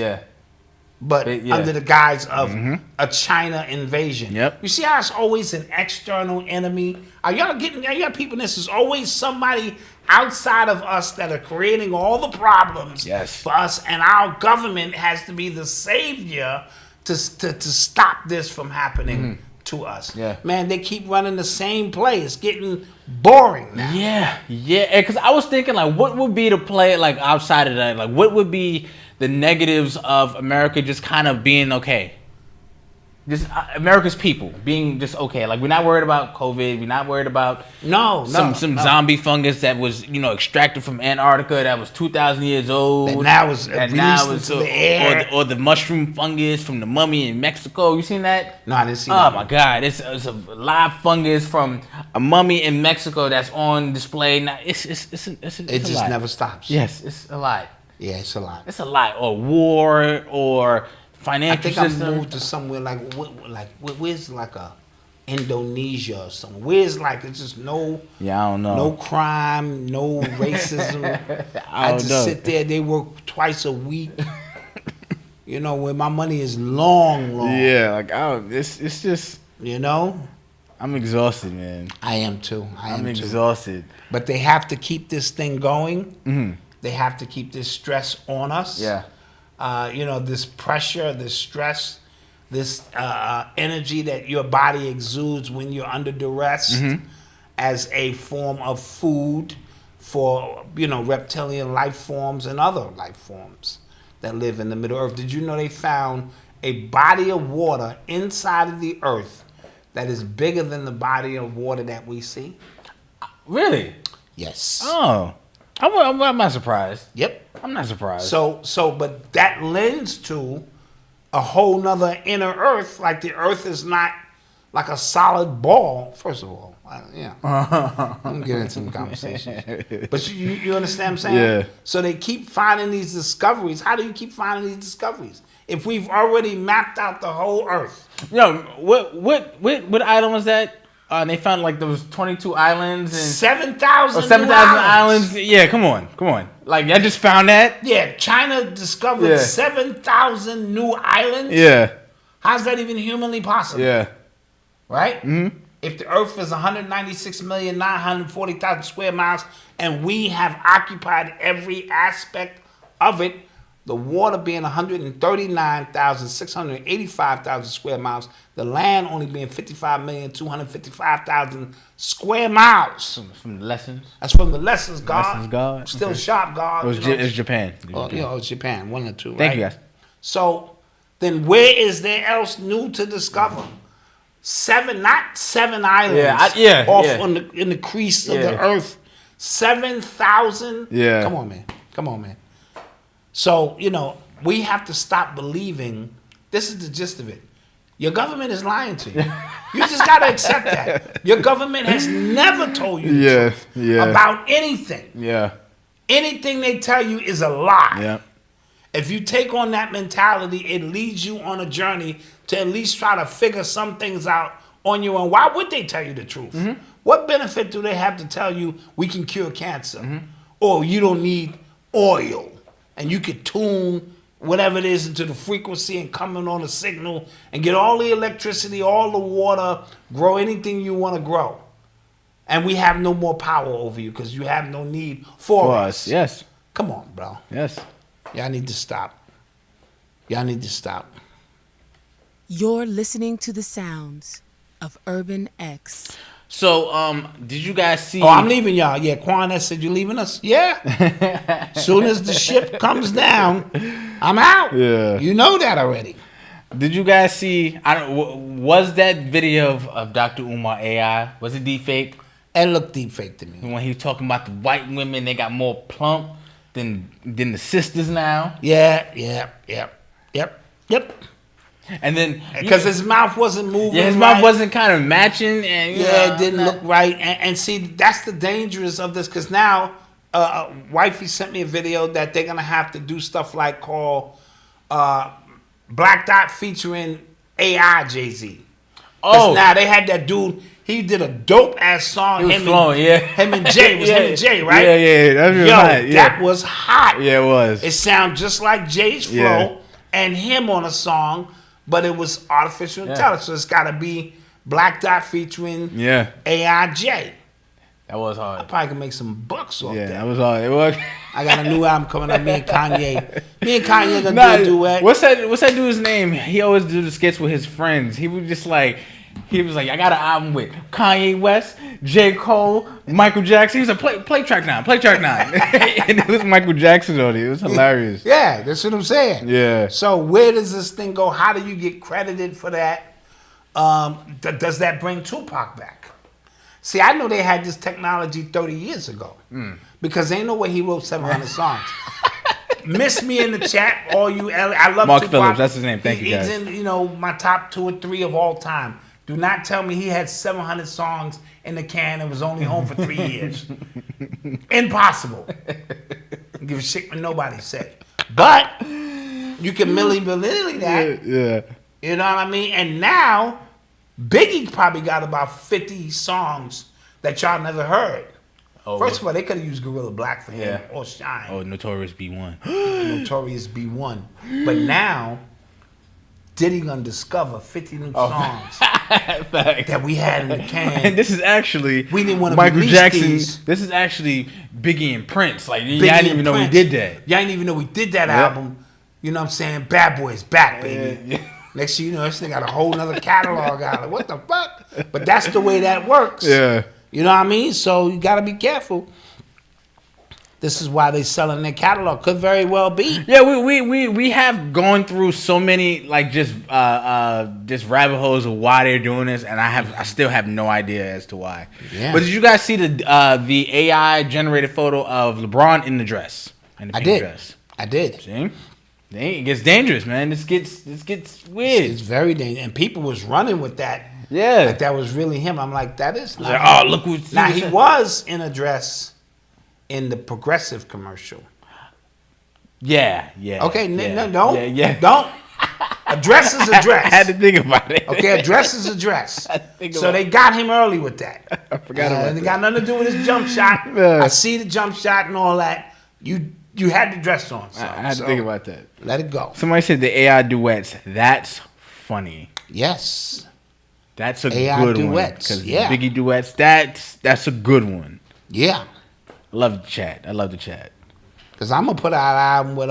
but under the guise of a China invasion. Yep. You see how it's always an external enemy. Are y'all peeping this? Is always somebody outside of us that are creating all the problems for us, and our government has to be the savior to stop this from happening. To us. Yeah. Man, they keep running the same play. It's getting boring now. Yeah. Because I was thinking, what would be the play, outside of that? What would be the negatives of America just kind of being okay? Just America's people being just okay. We're not worried about COVID. We're not worried about some zombie fungus that was extracted from Antarctica that was 2,000 years old. That now is released into the air. Or the mushroom fungus from the mummy in Mexico. You seen that? No, I didn't see that. Oh my God! It's a live fungus from a mummy in Mexico that's on display now. It just never stops. Yes, it's a lot. Yeah, it's a lot. It's a lot. Or war or financial system. I moved to somewhere where's a Indonesia or something. Where's it's just no. Yeah, I don't know. No crime, no racism. I just sit there. They work twice a week. Where my money is long. Yeah, it's just. I'm exhausted, man. I am too. I'm exhausted. But they have to keep this thing going. Mm-hmm. They have to keep this stress on us. Yeah. This pressure, this stress, this energy that your body exudes when you're under duress as a form of food for, reptilian life forms and other life forms that live in the Middle Earth. Did you know they found a body of water inside of the earth that is bigger than the body of water that we see? Really? Yes. Oh. I'm not surprised. Yep. I'm not surprised. But that lends to a whole nother inner earth. Like the earth is not like a solid ball, first of all. I'm get into some conversations. But you understand what I'm saying? Yeah. So they keep finding these discoveries. How do you keep finding these discoveries? If we've already mapped out the whole earth. What island was that? They found like there was 22 islands and 7,000 islands. Yeah, come on. Like I just found that. Yeah, China discovered 7,000 new islands. Yeah. How's that even humanly possible? Yeah. Right? Mm-hmm. If the Earth is 196,940,000 square miles and we have occupied every aspect of it, the water being 139,685,000 square miles, the land only being 55,255,000 square miles. From the lessons? That's from the lessons, God. Lessons, God. Still sharp, God. It's Japan. It's Japan, one or two, right? Thank you, guys. So, then where is there else new to discover? Not seven islands in the crease of the earth. 7,000. Yeah. Come on, man. So, we have to stop believing. This is the gist of it. Your government is lying to you. You just got to accept that. Your government has never told you the truth about anything. Yeah. Anything they tell you is a lie. Yeah. If you take on that mentality, it leads you on a journey to at least try to figure some things out on your own. Why would they tell you the truth? Mm-hmm. What benefit do they have to tell you we can cure cancer? Mm-hmm. Or you don't need oil and you could tune whatever it is into the frequency and come in on a signal and get all the electricity, all the water, grow anything you want to grow. And we have no more power over you because you have no need for us. Yes. Come on, bro. Yes. Y'all need to stop. You're listening to the sounds of Urban X. So, did you guys see? Oh, I'm leaving y'all. Yeah, Quan said you leaving us. Yeah. Soon as the ship comes down, I'm out. Yeah. You know that already. Did you guys see? Was that video of Dr. Umar AI? Was it deep fake? It looked deep fake to me. When he was talking about the white women, they got more plump than the sisters now. Yep. And then because his mouth wasn't moving. Yeah, his mouth wasn't kind of matching, and it didn't look right. And see, that's the dangers of this. Because now, wifey sent me a video that they're gonna have to do stuff like call Black Dot featuring AI Jay-Z. Oh, now they had that dude. He did a dope ass song. Him and Jay. It was him and Jay, right? Yeah. That was hot. Yeah, it was. It sounded just like Jay's flow and him on a song, but it was artificial intelligence. So it's got to be Black Dot featuring AI Jay. That was hard. I probably can make some bucks off that. Yeah, that was hard. It was. I got a new album coming up. Me and Kanye gonna do a duet. What's that dude's name? He always do the skits with his friends. He was like, I got an album with Kanye West, J. Cole, Michael Jackson. He was like, play track 9. And it was Michael Jackson on it. It was hilarious. Yeah, that's what I'm saying. Yeah. So where does this thing go? How do you get credited for that? Does that bring Tupac back? See, I know they had this technology 30 years ago because ain't no way he wrote 700 songs. Miss me in the chat, all you. I love Mark Tupac. Phillips. That's his name. Thank you, guys. He's in my top 2 or 3 of all time. Do not tell me he had 700 songs in the can and was only home for 3 years. Impossible. Don't give a shit what nobody said. But you can milli that. Yeah. You know what I mean? And now Biggie probably got about 50 songs that y'all never heard. Oh, first of all, they could have used Gorilla Black for him or Shine. Oh, Notorious B1. Notorious B1. But now Diddy gonna discover 50 new songs that we had in the can. And this is actually we didn't want to Michael Jackson. These. This is actually Biggie and Prince. Like y'all didn't even know we did that. Y'all didn't even know we did that album. You know what I'm saying? Bad Boy's back, baby. Yeah. Next thing you know, this thing got a whole nother catalog out. Like, what the fuck? But that's the way that works. Yeah. You know what I mean? So you gotta be careful. This is why they selling their catalog. Could very well be. Yeah, we have gone through so many like just rabbit holes of why they're doing this, and I still have no idea as to why. Yeah. But did you guys see the AI generated photo of LeBron in the dress? In the pink dress? I did. See, it gets dangerous, man. This gets weird. It's very dangerous, and people was running with that. Yeah, like that was really him. I'm like, that is not. Like, him. oh, look who's now he was in a dress in the Progressive commercial. Yeah. Okay, yeah, don't. Don't. A dress is a dress. I had to think about it. Okay, a dress is a dress. So they got him early with that. I forgot about that. It got nothing to do with his jump shot. Yeah. I see the jump shot and all that. You had the dress on. So, I had to think about that. Let it go. Somebody said the AI duets. That's funny. Yes. That's a AI good duets. one. Yeah. Biggie duets. That's a good one. Yeah. I love the chat. Because I'm going to put out an album with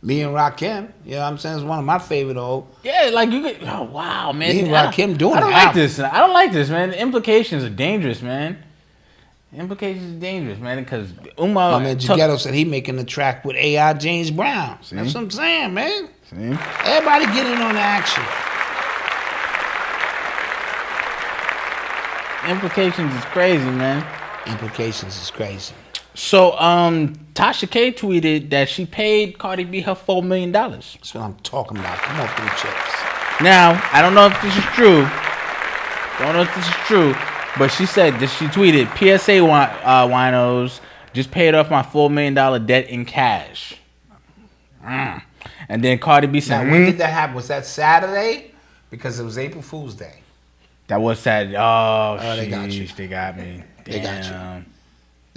me and Rakim. You know what I'm saying? It's one of my favorite old. Yeah, like you could. Oh, wow, man. Me and Rakim doing it. I don't like this. I don't like this, man. The implications are dangerous, man. Because Umar. My man Ghetto said he making a track with AI James Brown. See? That's what I'm saying, man. See? Everybody get in on the action. Implications is crazy, man. Implications is crazy. So, Tasha K tweeted that she paid Cardi B her $4 million. That's what I'm talking about. Come on through the chips. Now, I don't know if this is true. But she said that she tweeted, PSA winos just paid off my $4 million debt in cash. And then Cardi B said, now, when did that happen? Was that Saturday? Because it was April Fool's Day. That was Saturday. Oh, they got you. They got me. They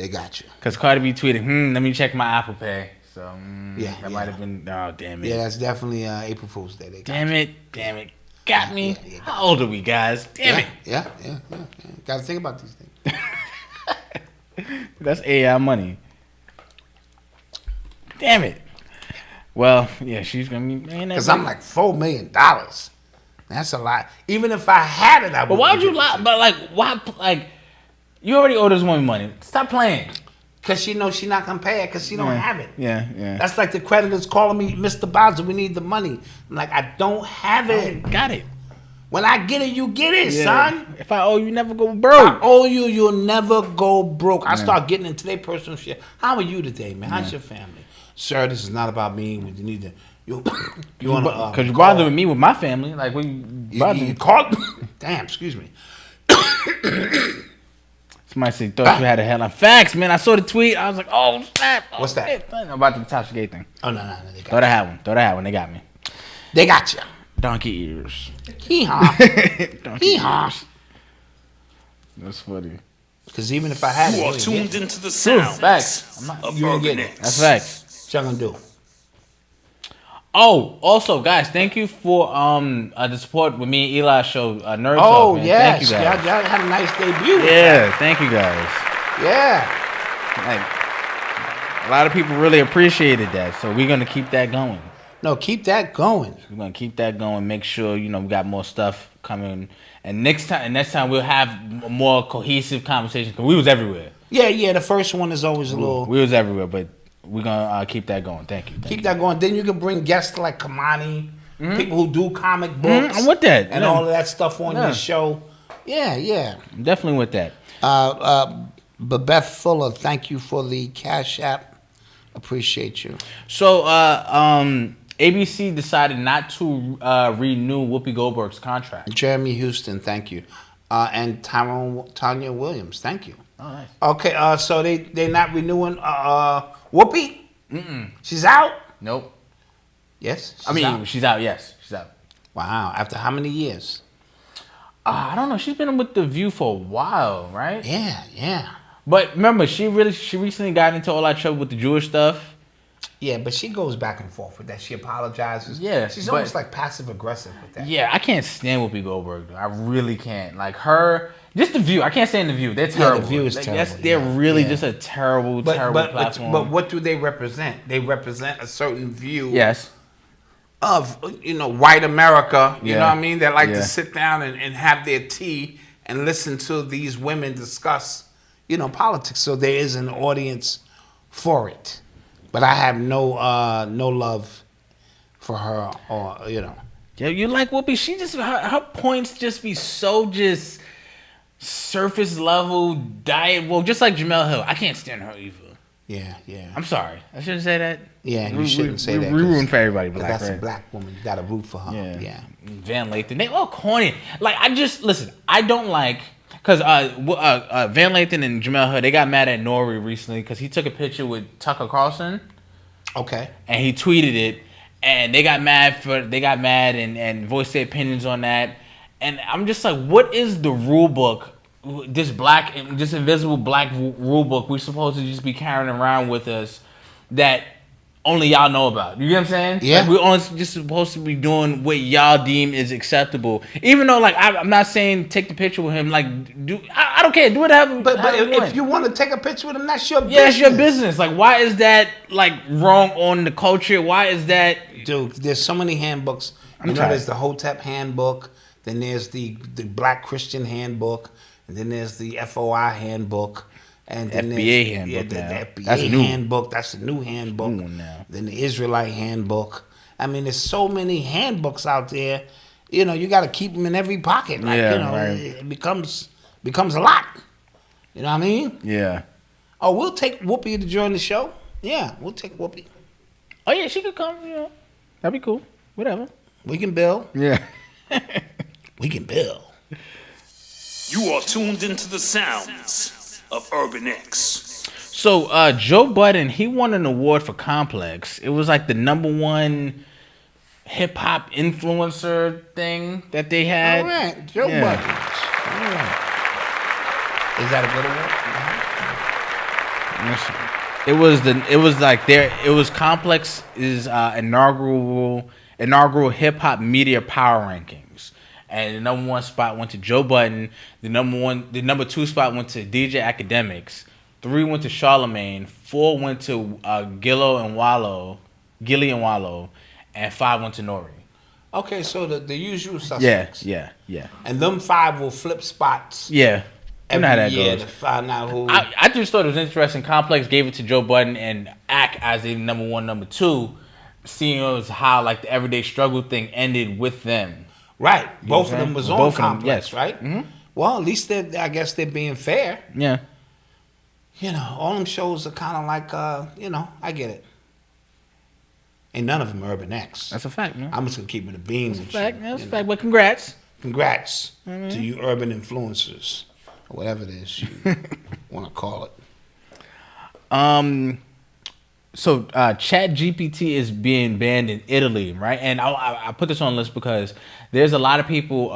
got you. Because Cardi B tweeted, let me check my Apple Pay. So, that might have been, oh, damn it. Yeah, that's definitely April Fool's Day. Damn it. Got me. Yeah. How old are we, guys? Damn it. Yeah. Got to think about these things. That's AI money. Damn it. Well, yeah, she's gonna be. Because I'm like $4 million. That's a lot. Even if I had it, I would. But why would you lie? But like, why? Like, you already owe this woman money. Stop playing. Because she knows she's not gonna pay it because she don't have it. Yeah. That's like the creditors calling me, Mr. Bowser, we need the money. I'm like, I don't have it. Got it. When I get it, you get it, son. If I owe you, never go broke. I owe you, you'll never go broke. I start getting into their personal shit. How are you today, man? How's your family? Sir, this is not about me. You need to. You want to? Because you bothering me with my family. Like when you called. Damn, excuse me. Somebody said, thought you had a headline. Facts, man. I saw the tweet. I was like, oh, snap. What's that? Shit. About the Tasha Gay thing. Oh, no. They got Thought I had one. They got me. They got you. Donkey ears. Hee-haw. Hee-haw. That's funny. Because even if I had it, you are tuned into the sounds. Facts. You ain't getting it. That's facts. What y'all gonna do? Oh, also, guys, thank you for the support with me and Eli's show, Nerd Talk. Oh, man. yes. Thank you guys. Y'all had a nice debut. Yeah, thank you guys. Yeah. Like, a lot of people really appreciated that, so we're gonna keep that going. No, keep that going. We're gonna keep that going. Make sure we got more stuff coming, and next time we'll have a more cohesive conversation. Cause we was everywhere. Yeah. The first one is always a little. We was everywhere, but we're gonna keep that going. Thank you. Keep that going. Then you can bring guests like Kamani, people who do comic books. I'm with that, and all of that stuff on your show. Yeah. I'm definitely with that. Beth Fuller, thank you for the Cash App. Appreciate you. So, ABC decided not to renew Whoopi Goldberg's contract. Jeremy Houston, thank you. And Tanya Williams, thank you. Oh, nice. Okay, so they're not renewing Whoopi? Mm-mm. She's out? Nope. Yes? She's out, yes. She's out. Wow, after how many years? I don't know. She's been with The View for a while, right? Yeah. But remember, she recently got into all that trouble with the Jewish stuff. Yeah, but she goes back and forth with that. She apologizes. Yeah, she's almost like passive aggressive with that. Yeah, I can't stand Whoopi Goldberg. I really can't. Like her, just The View. I can't stand The View. They're terrible. Yeah, The View is terrible. They're really just a terrible platform. But what do they represent? They represent a certain view. Yes. Of white America. You know what I mean? That like to sit down and have their tea and listen to these women discuss politics. So there is an audience for it, but I have no love for her, or Yeah, you like Whoopi? She just her points just be so just surface level diet. Well, just like Jamel Hill, I can't stand her either. Yeah. I'm sorry, I shouldn't say that. Yeah, you shouldn't say that. We ruin for everybody. Black, that's right? a black woman. You got to root for her. Yeah. Van Lathan, they all corny. Like I don't like. Because Van Lathan and Jamel Hill, they got mad at Nori recently because he took a picture with Tucker Carlson. Okay. And he tweeted it, and they got mad and voiced their opinions on that. And I'm just like, what is the rule book? This invisible black rule book we're supposed to just be carrying around with us that only y'all know about. You get what I'm saying? Yeah. Like, we're only just supposed to be doing what y'all deem is acceptable. Even though, like, I'm not saying take the picture with him. Like, I don't care. Do whatever. But if you want to take a picture with him, that's your business. Yeah, it's your business. Like, why is that, like, wrong on the culture? Why is that? Dude, there's so many handbooks. There's the Hotep handbook. Then there's the Black Christian handbook. And then there's the FOI handbook. And then FBA handbook. The FBA handbook. That's the new handbook. Then the Israelite handbook. I mean, there's so many handbooks out there. You got to keep them in every pocket. Like, right. It becomes a lot. You know what I mean? Yeah. Oh, we'll take Whoopi to join the show. Yeah, we'll take Whoopi. Oh yeah, she could come. That'd be cool. Whatever. We can bill. Yeah. We can bill. You are tuned into the sounds of Urban X. So Joe Budden, he won an award for Complex. It was like the #1 hip hop influencer thing that they had. All right, Joe Budden. All right. Is that a good award? It was Complex's inaugural hip hop media power rankings. And the #1 spot went to Joe Budden. The number 2 spot went to DJ Academics. 3 went to Charlemagne. 4 went to Gilly and Wallow, and 5 went to Nori. Okay, so the usual suspects. Yeah. And them 5 will flip spots. Yeah. Every year to find out who. I just thought it was interesting. Complex gave it to Joe Budden and Ack as a #1, #2, seeing as how like the everyday struggle thing ended with them. Right. Both of them was on Complex, yes. right? Mm-hmm. Well, at least I guess they're being fair. Yeah. All them shows are kind of like, I get it. Ain't none of them Urban X. That's a fact, man. I'm just going to keep it a bean with you. That's a fact. But congrats. Congrats to you urban influencers. Or whatever it is you want to call it. So ChatGPT is being banned in Italy, right? And I put this on the list because there's a lot of people,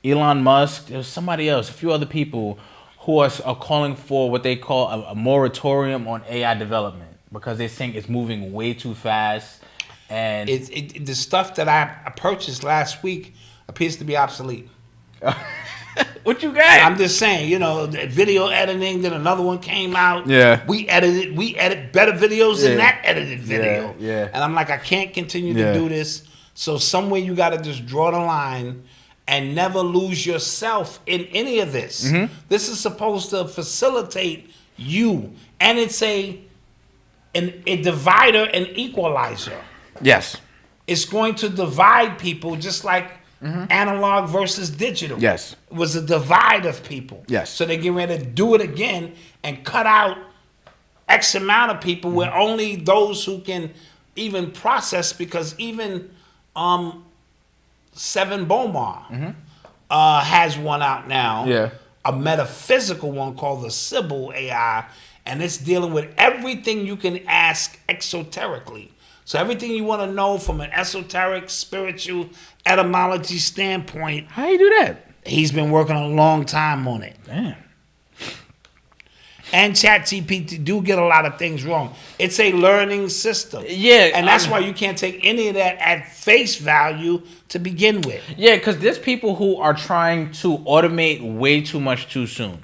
Elon Musk, there's somebody else, a few other people who are calling for what they call a moratorium on AI development because they think it's moving way too fast. And the stuff that I purchased last week appears to be obsolete. What you got? I'm just saying, video editing, then another one came out. Yeah. We edit better videos than that edited video. Yeah. And I'm like, I can't continue to do this. So somewhere you got to just draw the line and never lose yourself in any of this. Mm-hmm. This is supposed to facilitate you. And it's a divider and equalizer. Yes. It's going to divide people just like analog versus digital. Yes. It was a divide of people. Yes. So they get ready to do it again and cut out X amount of people where only those who can even process, because even Seven Bomar has one out now. Yeah. A metaphysical one called the Sybil AI, and it's dealing with everything you can ask exoterically. So everything you want to know from an esoteric, spiritual, etymology standpoint. How you do that? He's been working a long time on it. Damn. And ChatGPT do get a lot of things wrong. It's a learning system. Yeah. And that's why you can't take any of that at face value to begin with. Yeah, because there's people who are trying to automate way too much too soon.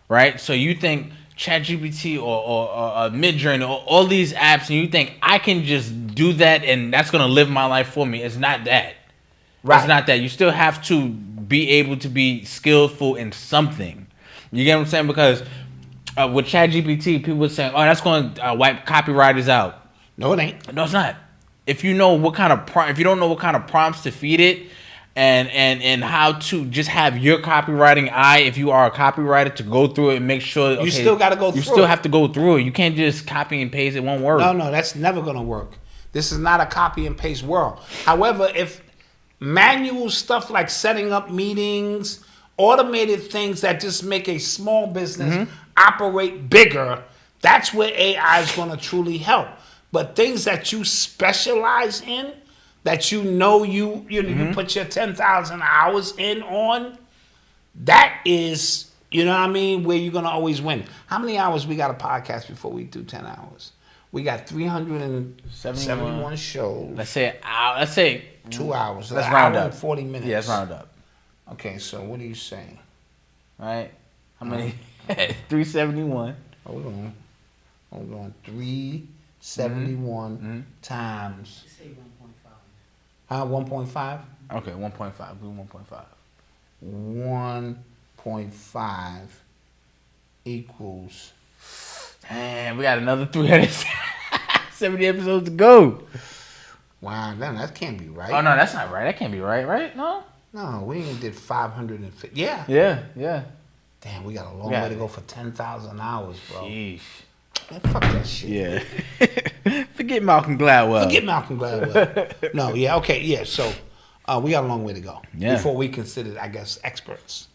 Right? So you think ChatGPT or Midjourney or all these apps, and you think I can just do that and that's going to live my life for me. It's not that. Right. It's not that. You still have to be able to be skillful in something. You get what I'm saying? Because with ChatGPT, people were saying, "Oh, that's going to wipe copywriters out." No, it ain't. No, it's not. If you know what kind of if you don't know what kind of prompts to feed it, and how to just have your copywriting eye, if you are a copywriter, to go through it and make sure You still got to go through it. You still have to go through it. You can't just copy and paste. It won't work. No, that's never going to work. This is not a copy and paste world. However, if manual stuff like setting up meetings, automated things that just make a small business operate bigger, that's where AI is going to truly help. But things that you specialize in, that you put your 10,000 hours in on, that is, you know what I mean, where you're going to always win. How many hours we got a podcast before we do 10 hours? We got 371 shows. Let's say 2 hours. Let's round up. 40 minutes. Yeah, let's round up. Okay, so what are you saying? All right. How many? 371. Hold on. 371 times. Say 1.5. 1.5? Okay, 1.5. Do 1.5. 1.5 equals. Damn, we got another 370 episodes to go. Wow, that can't be right. Oh no, that's not right. That can't be right, right? No. No, we ain't did 550. Yeah. Yeah. Damn, we got a long way to go for 10,000 hours, bro. Sheesh. Man, fuck that shit. Yeah. Forget Malcolm Gladwell. No, yeah, okay, yeah. So we got a long way to go before we considered, I guess, experts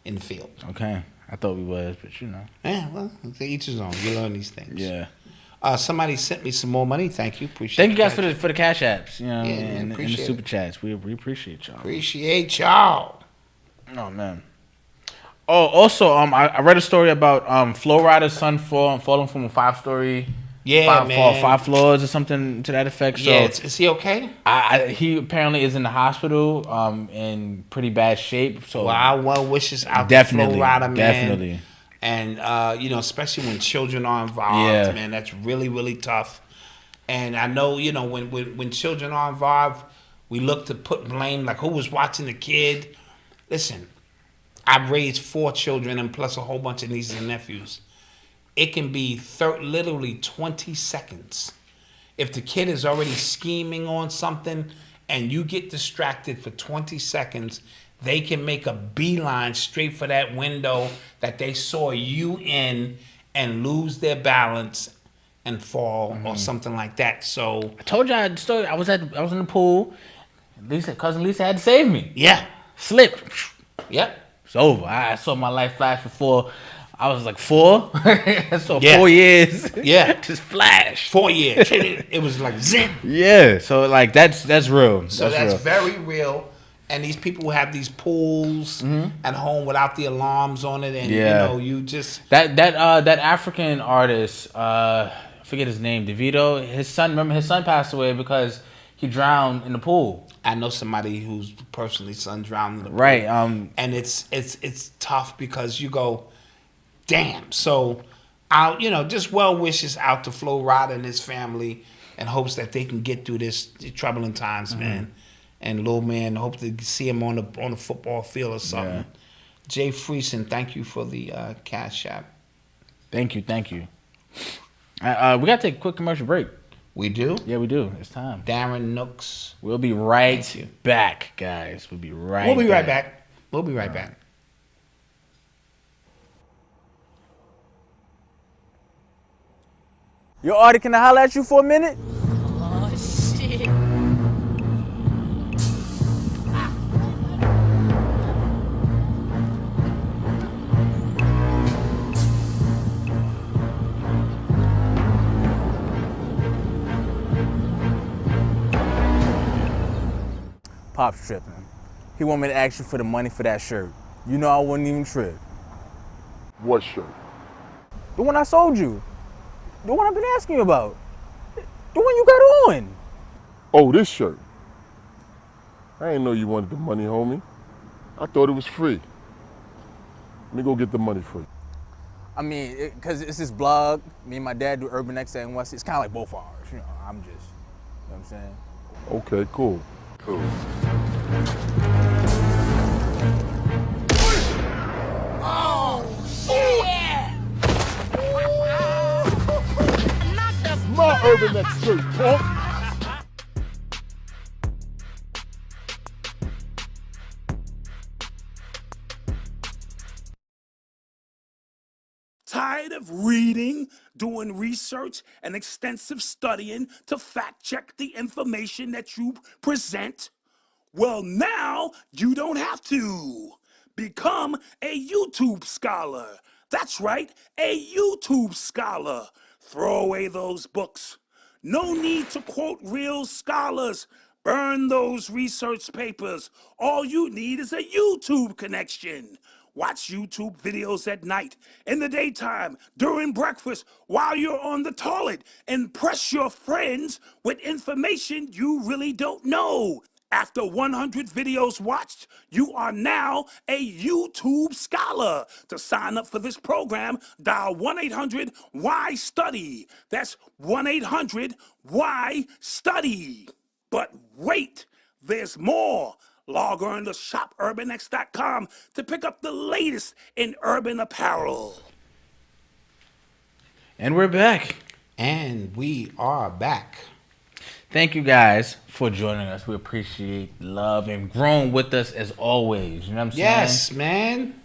in the field. Okay. I thought we was, but you know. Yeah, well, to each his own. You learn these things. Yeah. Somebody sent me some more money. Thank you. Appreciate it. Thank you guys for the cash apps, you know, and the appreciate super chats. We appreciate y'all. Appreciate y'all. Oh man. Oh, also, I read a story about Flo Rida's son falling from a 5-story. Yeah, man. 5 floors or something to that effect. So yeah, is he okay? He apparently is in the hospital, in pretty bad shape. So well wishes out to Flo Rida, man. Definitely. And especially when children are involved, man, that's really, really tough. And I know, when children are involved, we look to put blame, like who was watching the kid. Listen, I've raised 4 children and plus a whole bunch of nieces and nephews. It can be literally 20 seconds. If the kid is already scheming on something and you get distracted for 20 seconds, they can make a beeline straight for that window that they saw you in and lose their balance and fall or something like that. So I told y'all the story. I was in the pool. Cousin Lisa had to save me. Yeah. Slipped. Yep. It's over. I saw my life flash before. I was like 4. So 4 years. Yeah. Just flash. 4 years. It was like zip. Yeah. So like that's real. So that's very real. And these people who have these pools at home without the alarms on it, and you just that African artist, I forget his name, DeVito. His son passed away because he drowned in the pool. I know somebody whose personally son drowned in the pool. Right. And it's tough because you go, damn. So just well wishes out to Flo Rida and his family, and hopes that they can get through this troubling times, man. And little man, hope to see him on the football field or something. Yeah. Jay Friesen, thank you for the cash app. Thank you. We gotta take a quick commercial break. We do? Yeah, we do. It's time. Darren Nooks. We'll be right back, guys. We'll be right back. We'll be right back. Yo, Artie, can I holler at you for a minute? Oh, shit. Pop's tripping. He want me to ask you for the money for that shirt. You know I wouldn't even trip. What shirt? The one I sold you. The one I've been asking you about. The one you got on. Oh, this shirt. I didn't know you wanted the money, homie. I thought it was free. Let me go get the money for you. I mean, because it's this blog. Me and my dad do Urban X and West. It's kind of like both ours. I'm just, you know what I'm saying? Okay, cool. Oh, shit! Urban X shirt, punk. Tired of reading, doing research, and extensive studying to fact check the information that you present? Well, now you don't have to. Become a YouTube scholar. That's right, a YouTube scholar. Throw away those books. No need to quote real scholars. Burn those research papers. All you need is a YouTube connection. Watch YouTube videos at night, in the daytime, during breakfast, while you're on the toilet. Impress your friends with information you really don't know. After 100 videos watched, you are now a YouTube scholar. To sign up for this program, dial 1-800-WHY-STUDY. That's 1-800-WHY-STUDY. But wait, there's more. Log on to shopurbanx.com to pick up the latest in urban apparel. And we're back. And we are back. Thank you guys for joining us. We appreciate love and growing with us as always. You know what I'm saying? Yes, man.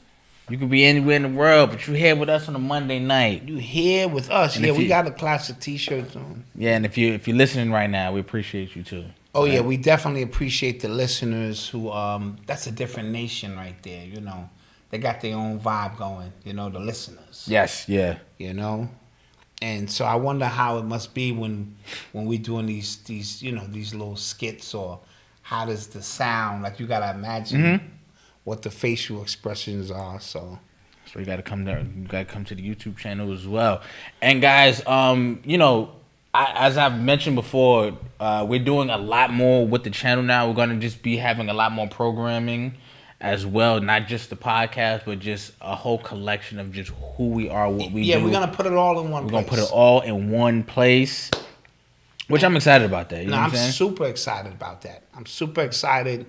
You could be anywhere in the world, but you're here with us on a Monday night. You here with us. And yeah, we got a classic t-shirts on. Yeah, and if you're listening right now, we appreciate you too. Oh yeah, we definitely appreciate the listeners who that's a different nation right there, you know. They got their own vibe going, you know, the listeners. Yes, yeah. You know? And so I wonder how it must be when we're doing these you know, these little skits, or how does the sound, like you gotta imagine what the facial expressions are, so you gotta come there. You gotta come to the YouTube channel as well. And guys, you know, as I've mentioned before, we're doing a lot more with the channel now. We're gonna just be having a lot more programming as well, not just the podcast, but just a whole collection of just who we are, what we do. Yeah, we're gonna put it all in one place. We're gonna put it all in one place, which I'm excited about that. You know what I'm saying? Super excited about that. I'm super excited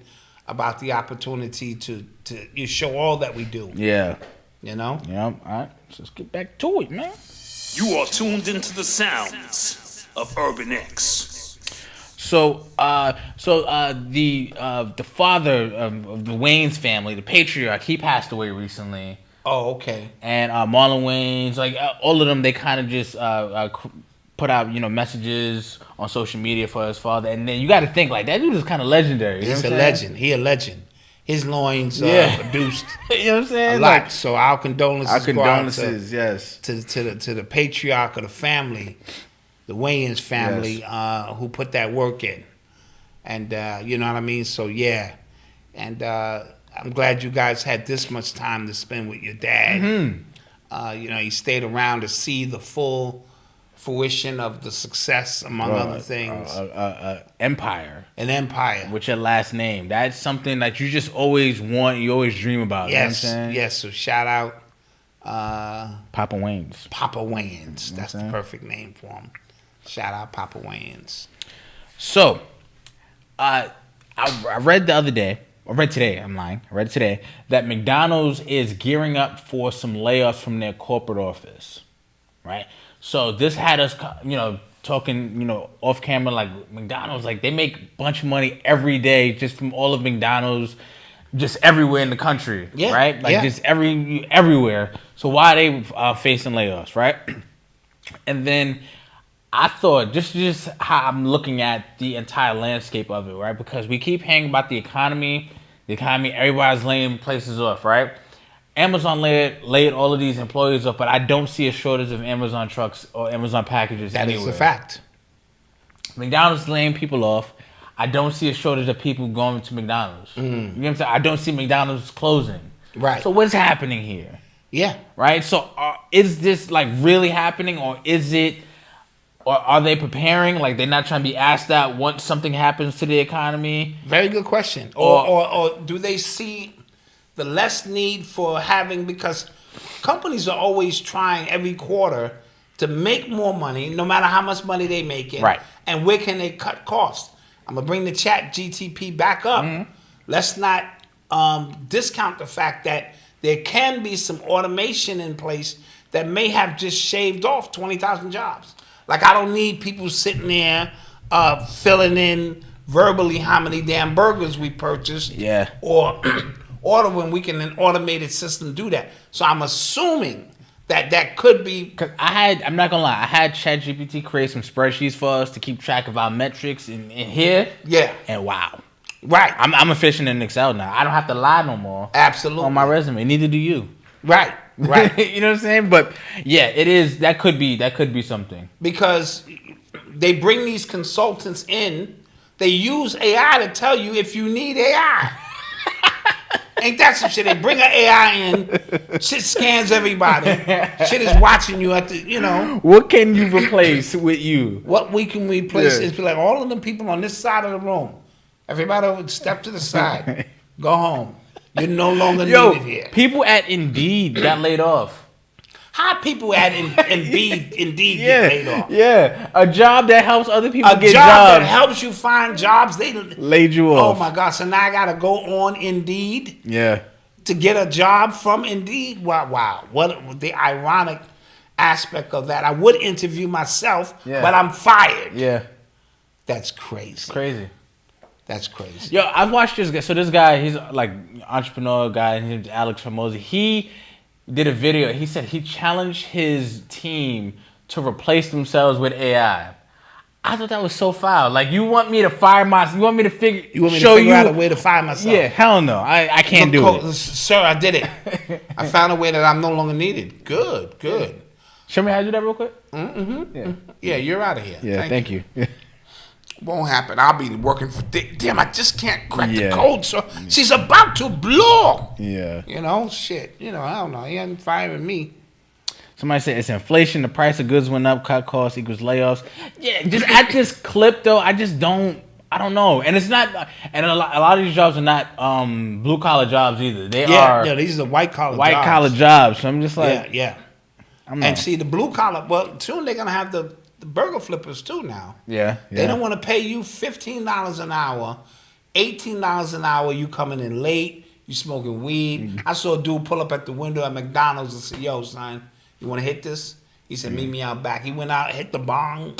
about the opportunity to you show all that we do. Yeah. You know? Yeah. All right. So let's get back to it, man. You are tuned into the sounds of Urban X. So the father of the Wayans family, the patriarch, he passed away recently. Oh, okay. And Marlon Wayans, like all of them, they kind of just put out, you know, messages on social media for his father. And then you got to think, like, that dude is kind of legendary. He's a legend. He a legend. His loins produced you know what I'm saying? a lot. So our condolences. Our condolences, yes. To the patriarch of the family, the Wayans family, who put that work in. And you know what I mean? So yeah. And I'm glad you guys had this much time to spend with your dad. Mm-hmm. You know, he stayed around to see the full fruition of the success, among other things. Empire. An empire. With your last name. That's something that you just always want, you always dream about. Yes, you know what I'm saying? yes. So shout out Papa Wayans. Papa Wayans. That's the perfect name for him. Shout out Papa Wayans. So, I read the other day, I read today, I'm lying. I read today that McDonald's is gearing up for some layoffs from their corporate office, right? So this had us, you know, talking, you know, off camera, like McDonald's, like they make a bunch of money every day just from all of McDonald's, just everywhere in the country, right? Like just everywhere. So why are they facing layoffs, right? And then I thought, just how I'm looking at the entire landscape of it, right? Because we keep hearing about the economy, everybody's laying places off, right? Amazon laid all of these employees off, but I don't see a shortage of Amazon trucks or Amazon packages anywhere. That is a fact. McDonald's laying people off. I don't see a shortage of people going to McDonald's. You know what I'm saying? I don't see McDonald's closing. Right. So what's happening here? Yeah. Right? So is this like really happening, or is it... Or are they preparing? Like they're not trying to be asked out once something happens to the economy? Very good question. Or do they see the less need for having, because companies are always trying every quarter to make more money, no matter how much money they make it. Right. And where can they cut costs? I'm gonna bring the chat GTP back up. Let's not discount the fact that there can be some automation in place that may have just shaved off 20,000 jobs. Like, I don't need people sitting there filling in verbally how many damn burgers we purchased. Yeah. Or order when we can an automated system do that. So I'm assuming that could be. Cause I'm not gonna lie, I had ChatGPT create some spreadsheets for us to keep track of our metrics in here. Yeah. And wow. Right. I'm efficient in Excel now. I don't have to lie no more. Absolutely. On my resume. Neither do you. Right. Right. You know what I'm saying? But yeah, it is. That could be something. Because they bring these consultants in. They use AI to tell you if you need AI. Ain't that some shit? They bring an AI in. Shit scans everybody. Shit is watching you at the, What can you replace with you? What we can replace is like all of them people on this side of the room. Everybody would step to the side. Go home. You're no longer needed here. People at Indeed got laid off. How people at Indeed get laid off? Yeah, a job that helps other people get jobs. A job jobs. that helps you find jobs. They laid you off. Oh my God! So now I gotta go on Indeed. Yeah. To get a job from Indeed. Wow! What the ironic aspect of that? I would interview myself, but I'm fired. Yeah. That's crazy. Crazy. That's crazy. Yo, I've watched this guy. So this guy, he's like entrepreneur guy. His name's Alex Formosa. He did a video. He said he challenged his team to replace themselves with AI. I thought that was so foul. Like, you want me to fire myself? You want me to figure out a way to fire myself? Yeah, hell no. I can't do it. Sir, I did it. I found a way that I'm no longer needed. Good. Show me how to do that real quick. Mm-hmm. Yeah, you're out of here. Yeah, thank you. Won't happen. I'll be working for. Damn, I just can't crack the code. So she's about to blow. Yeah. Shit. I don't know. He ain't firing me. Somebody said it's inflation. The price of goods went up. Cut costs equals layoffs. Yeah, just at this clip though, I don't know. And it's not. And a lot of these jobs are not blue collar jobs either. They are. Yeah, these are white collar jobs. So I'm just like. Yeah. And see the blue collar. Well, soon they're gonna have the burger flippers too now. Yeah. They don't want to pay you $15 an hour, $18 an hour. You coming in late. You smoking weed. I saw a dude pull up at the window at McDonald's and said, "Yo, son, you want to hit this?" He said, "Meet me out back." He went out, hit the bong,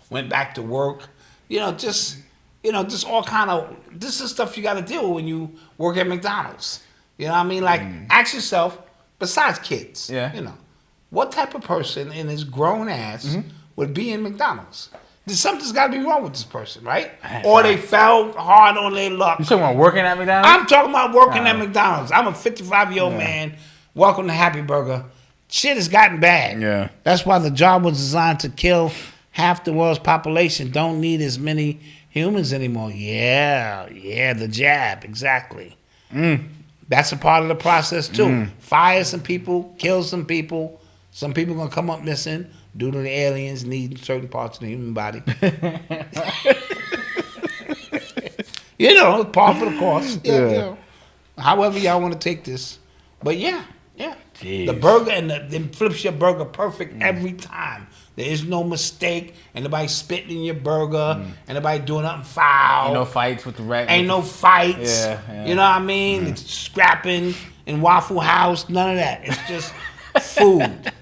went back to work. Just all kind of. This is stuff you got to deal with when you work at McDonald's. You know what I mean? Like, ask yourself. Besides kids, what type of person in his grown ass would be in McDonald's? Something's got to be wrong with this person, right? Or they fell hard on their luck. You talking about working at McDonald's? I'm talking about working at McDonald's. I'm a 55-year-old man. Welcome to Happy Burger. Shit has gotten bad. Yeah. That's why the job was designed to kill half the world's population. Don't need as many humans anymore. Yeah, the jab, exactly. That's a part of the process too. Fire some people, kill some people. Some people gonna come up missing due to the aliens needing certain parts of the human body. Part for the course. Yeah. However y'all want to take this, but yeah. Jeez. The burger it flips your burger perfect every time. There is no mistake. Ain't nobody spitting in your burger. Ain't nobody doing nothing foul. Ain't no fights with the rat. Ain't no fights. Yeah. You know what I mean? It's scrapping in Waffle House. None of that. It's just food.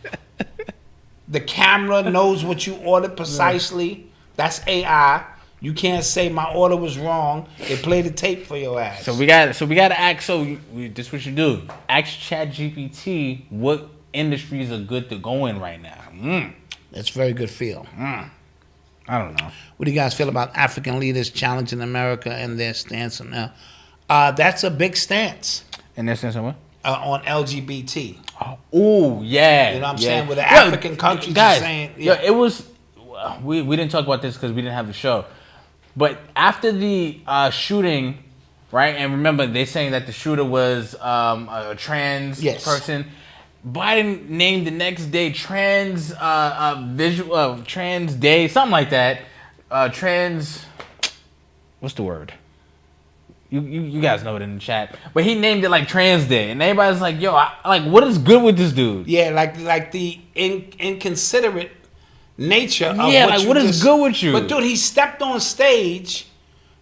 The camera knows what you ordered precisely. That's AI. You can't say my order was wrong. They play the tape for your ass. So we got to ask. This is what you do. Ask ChatGPT what industries are good to go in right now. That's a very good feel. I don't know. What do you guys feel about African leaders challenging America and their stance on that? That's a big stance. And their stance on what? On LGBT. Oh, yeah. You know what I'm saying? Where the African countries guys, are saying... it was... We didn't talk about this because we didn't have the show. But after the shooting, right? And remember, they're saying that the shooter was a trans person. Biden named the next day trans day, something like that. What's the word? You guys know it in the chat. But he named it like Trans Day, and everybody's like, "Yo, what is good with this dude?" Yeah, like the inconsiderate nature of what is good with you? But dude, he stepped on stage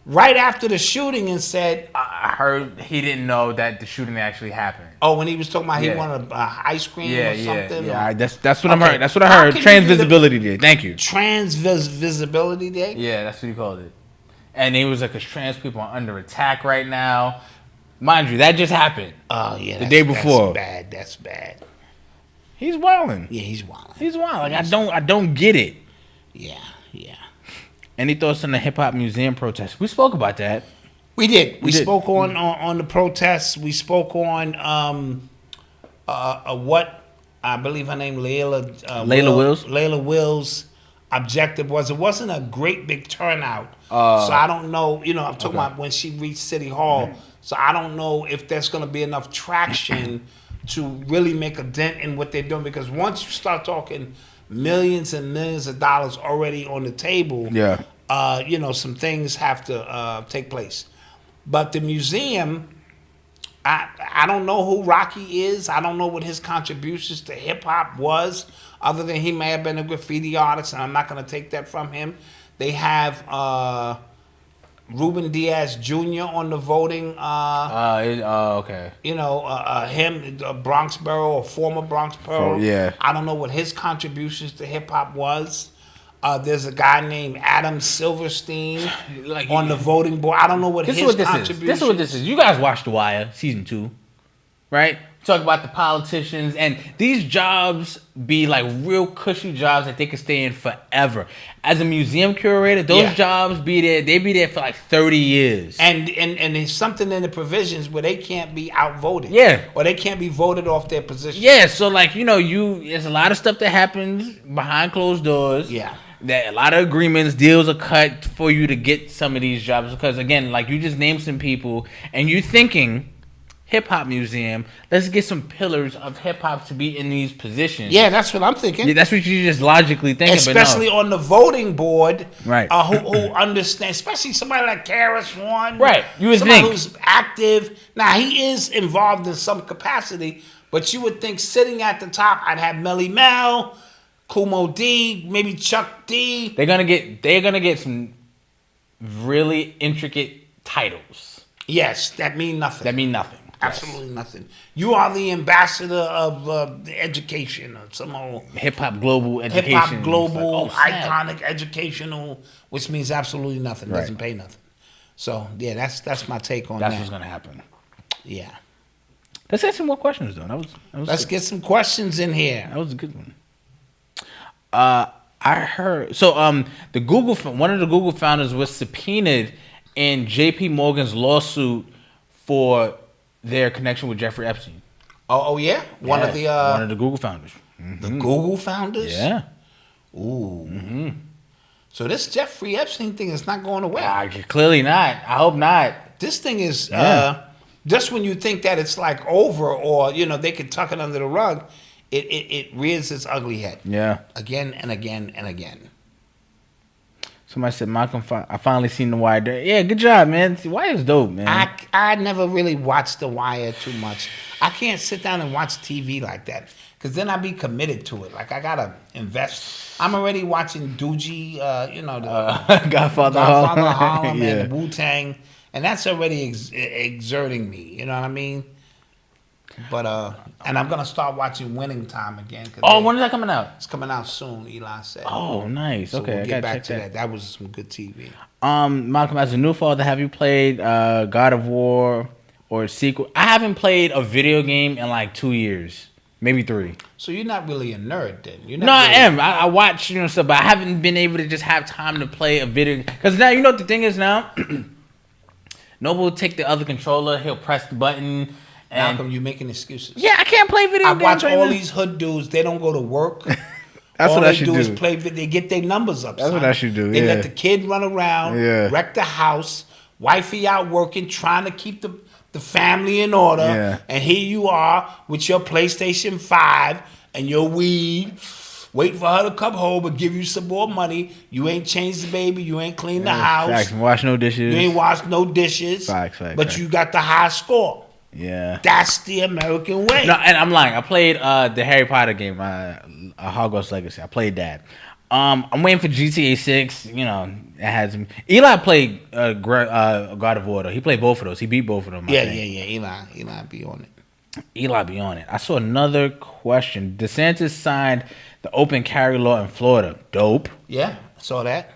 right after the shooting and said, I heard he didn't know that the shooting actually happened. Oh, when he was talking about he wanted ice cream or something? Yeah. That's what I'm heard. That's what I heard. Trans Visibility Day. Thank you. Trans Visibility Day? Yeah, that's what he called it. And he was like, 'cause trans people are under attack right now. Mind you, that just happened. Oh, yeah. The day before. That's bad. He's wilding. Yeah, he's wilding. He's wilding. Like, I don't get it. Yeah. Any thoughts on the hip hop museum protest? We spoke about that. We did. We spoke on the protests. We spoke on what I believe her name Layla Wills' objective was. It wasn't a great big turnout. So I don't know. I'm talking about when she reached City Hall. So I don't know if there's going to be enough traction to really make a dent in what they're doing. Because once you start talking millions and millions of dollars already on the table, some things have to take place. But the museum, I don't know who Rocky is. I don't know what his contributions to hip hop was, other than he may have been a graffiti artist, and I'm not going to take that from him. They have Ruben Diaz Jr. on the voting. Okay. Him, Bronx Borough or former Bronx Borough. Yeah. I don't know what his contributions to hip hop was. There's a guy named Adam Silverstein on the voting board. I don't know what his contributions. This is what this is. You guys watched The Wire season 2, right? Talk about the politicians, and these jobs be like real cushy jobs that they can stay in forever. As a museum curator, those jobs be there. They be there for like 30 years. And there's something in the provisions where they can't be outvoted. Yeah. Or they can't be voted off their position. Yeah. So there's a lot of stuff that happens behind closed doors. Yeah. That a lot of agreements, deals are cut for you to get some of these jobs because again, like you just named some people, and you thinking hip hop museum, let's get some pillars of hip hop to be in these positions. Yeah, that's what I'm thinking. Yeah, that's what you just logically thinking. Especially on the voting board, right? Who understands, especially somebody like Karis One, right? You would somebody think who's active. Now he is involved in some capacity, but you would think sitting at the top, I'd have Melly Mel, Kumo D, maybe Chuck D. They're gonna get some really intricate titles. Yes, that mean nothing. Absolutely nothing. You are the ambassador of education, or some old hip hop global education, hip hop global iconic educational, which means absolutely nothing. Right. Doesn't pay nothing. So yeah, that's my take on that. That's what's gonna happen. Yeah. Let's get some more questions though. That was Let's get some questions in here. That was a good one. I heard one of the Google founders was subpoenaed in J.P. Morgan's lawsuit for their connection with Jeffrey Epstein. Oh yeah, one of the Google founders. Mm-hmm. The Google founders. Yeah. Ooh. Mm-hmm. So this Jeffrey Epstein thing is not going away. Clearly not. I hope not. This thing is just when you think that it's like over, or they could tuck it under the rug, it rears its ugly head. Yeah. Again and again and again. Somebody said, Malcolm, I finally seen The Wire. Yeah, good job, man. The Wire is dope, man. I never really watched The Wire too much. I can't sit down and watch TV like that, because then I be committed to it. Like, I got to invest. I'm already watching Doogie, the Godfather Harlem and Wu-Tang, and that's already exerting me. You know what I mean? But and I'm gonna start watching Winning Time again. When is that coming out? It's coming out soon. Eli said. Oh, nice. So Okay, we'll get back check to that. That was some good TV. Malcolm, as a new father, have you played God of War or a sequel? I haven't played a video game in like 2 years, maybe 3. So you're not really a nerd then? I am. I watch stuff, but I haven't been able to just have time to play a video. Because now what the thing is now. Noble will take the other controller. He'll press the button. Malcolm, you making excuses. Yeah, I can't play video games. I watch all these hood dudes. They don't go to work. That's all what I they should do do. Is play. They get their numbers up. That's what I should do. They let the kid run around, wreck the house, wifey out working, trying to keep the family in order. Yeah. And here you are with your PlayStation 5 and your weed, waiting for her to come home and give you some more money. You ain't changed the baby. You ain't cleaned the house. Facts. Wash no dishes. You ain't washed no dishes. Facts. But you got the high score. Yeah. That's the American way. No, and I'm lying. I played the Harry Potter game, Hogwarts Legacy. I played that. I'm waiting for GTA 6. It has some. Eli played God of War though. He played both of those. He beat both of them. Yeah. Eli be on it. Eli be on it. I saw another question. DeSantis signed the open carry law in Florida. Dope. Yeah, I saw that.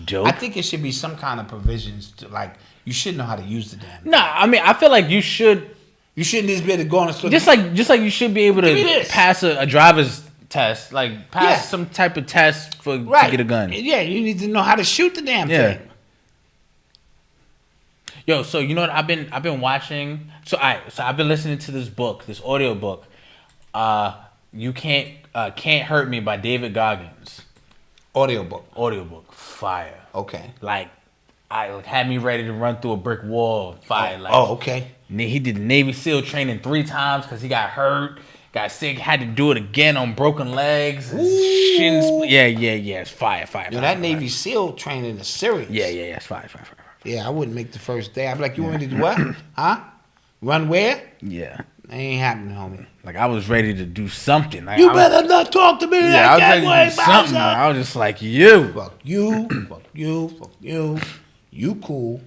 Dope. I think it should be some kind of provisions to like you should know how to use the damn. Nah, I mean I feel like you should. You shouldn't just be able to go on a store. Just like you should be able to pass a driver's test, like pass some type of test to get a gun. Yeah, you need to know how to shoot the damn thing. Yo, so you know what I've been watching. So I've been listening to this book, this audio book. You Can't Hurt Me by David Goggins. Audiobook. Fire. Okay. Like had me ready to run through a brick wall. Fire. Okay. He did the Navy SEAL training 3 times because he got hurt, got sick, had to do it again on broken legs. Yeah. It's fire. Yo, that Navy SEAL training is serious. Yeah. It's fire. Yeah, I wouldn't make the first day. I'd be like, you want me to do what? Huh? Run where? Yeah. That ain't happening, homie. Like, I was ready to do something. Like, you better not talk to me like that way, something. I was just like, you. Fuck you. Fuck you. Fuck you. You cool.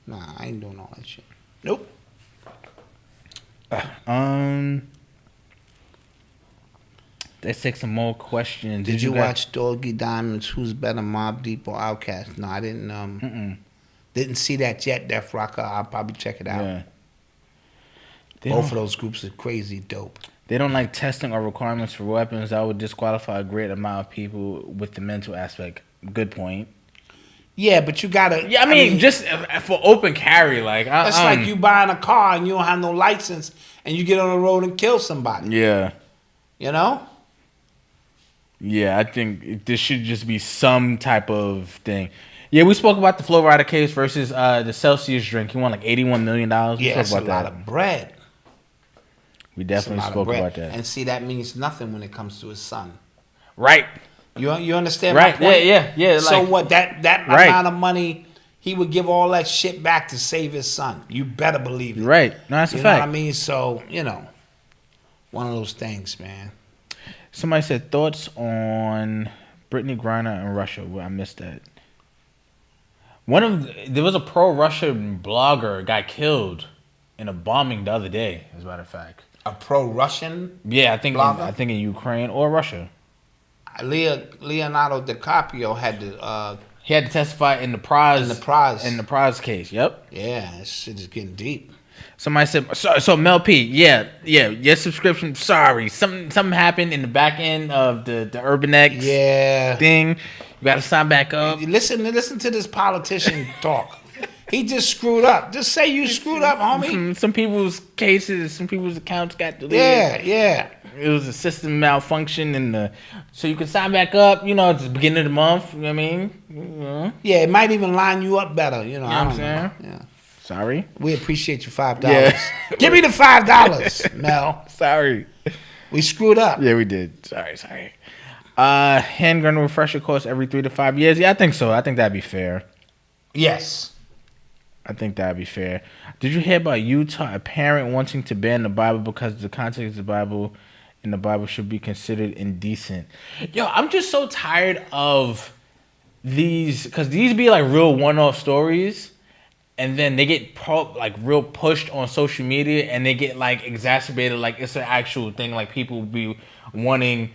Nah, I ain't doing all that shit. Nope. Let's take some more questions. Did you watch Doggy Diamonds? Who's better, Mobb Deep or Outkast? No, I didn't. Didn't see that yet, Def Rocker. I'll probably check it out. Yeah. Both of those groups are crazy dope. They don't like testing or requirements for weapons. That would disqualify a great amount of people with the mental aspect. Good point. Yeah, but you gotta. Yeah, I mean just for open carry, like that's like you buying a car and you don't have no license and you get on the road and kill somebody. Yeah. You know. Yeah, I think this should just be some type of thing. Yeah, we spoke about the Flo Rida case versus the Celsius drink. He won like $81 million. Yeah, that's a lot of bread. We definitely spoke about that. And see, that means nothing when it comes to his son. Right. You understand right. my point? Yeah. So like, what, that amount of money, he would give all that shit back to save his son. You better believe it. Right. No, that's a fact. You know what I mean? So, one of those things, man. Somebody said thoughts on Brittany Griner and Russia. Well, I missed that. There was a pro-Russian blogger got killed in a bombing the other day, as a matter of fact. A pro-Russian? Yeah, I think in Ukraine or Russia. Leonardo DiCaprio had to he had to testify in the prize case. Yep. Yeah, this shit is getting deep. Somebody said so Mel P, yeah, your subscription, sorry. Something happened in the back end of the Urban X thing. You gotta sign back up. Listen to this politician talk. He just screwed up. Just say you screwed up, homie. Some people's accounts got deleted. Yeah. It was a system malfunction, so you can sign back up. At the beginning of the month. You know what I mean? Yeah, it might even line you up better. You know what I'm saying? Yeah. Sorry. We appreciate you $5. Yeah. Give me the $5, Mel. Sorry. We screwed up. Yeah, we did. Sorry. Handgun refresher course every 3 to 5 years. Yeah, I think so. I think that'd be fair. Yes. I think that'd be fair. Did you hear about Utah, a parent wanting to ban the Bible because the context of the Bible in the Bible should be considered indecent? Yo, I'm just so tired of these, because these be like real one-off stories, and then they get real pushed on social media, and they get like exacerbated like it's an actual thing. Like people be wanting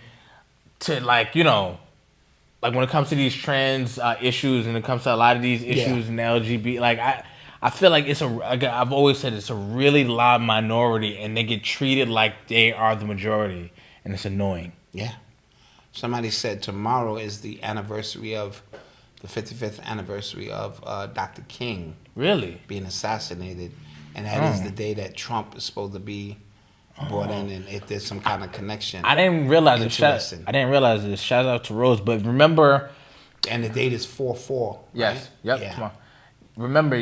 to like when it comes to these trans issues, and it comes to a lot of these issues in the LGBT, like I feel like I've always said it's a really loud minority, and they get treated like they are the majority, and it's annoying. Yeah. Somebody said tomorrow is the 55th anniversary of Dr. King. Really? Being assassinated, and that is the day that Trump is supposed to be brought in, and if there's some kind of connection. I didn't realize this. Shout out to Rose, but remember. And the date is 4/4. Yes. Right? Yep. Yeah. Come on. Remember,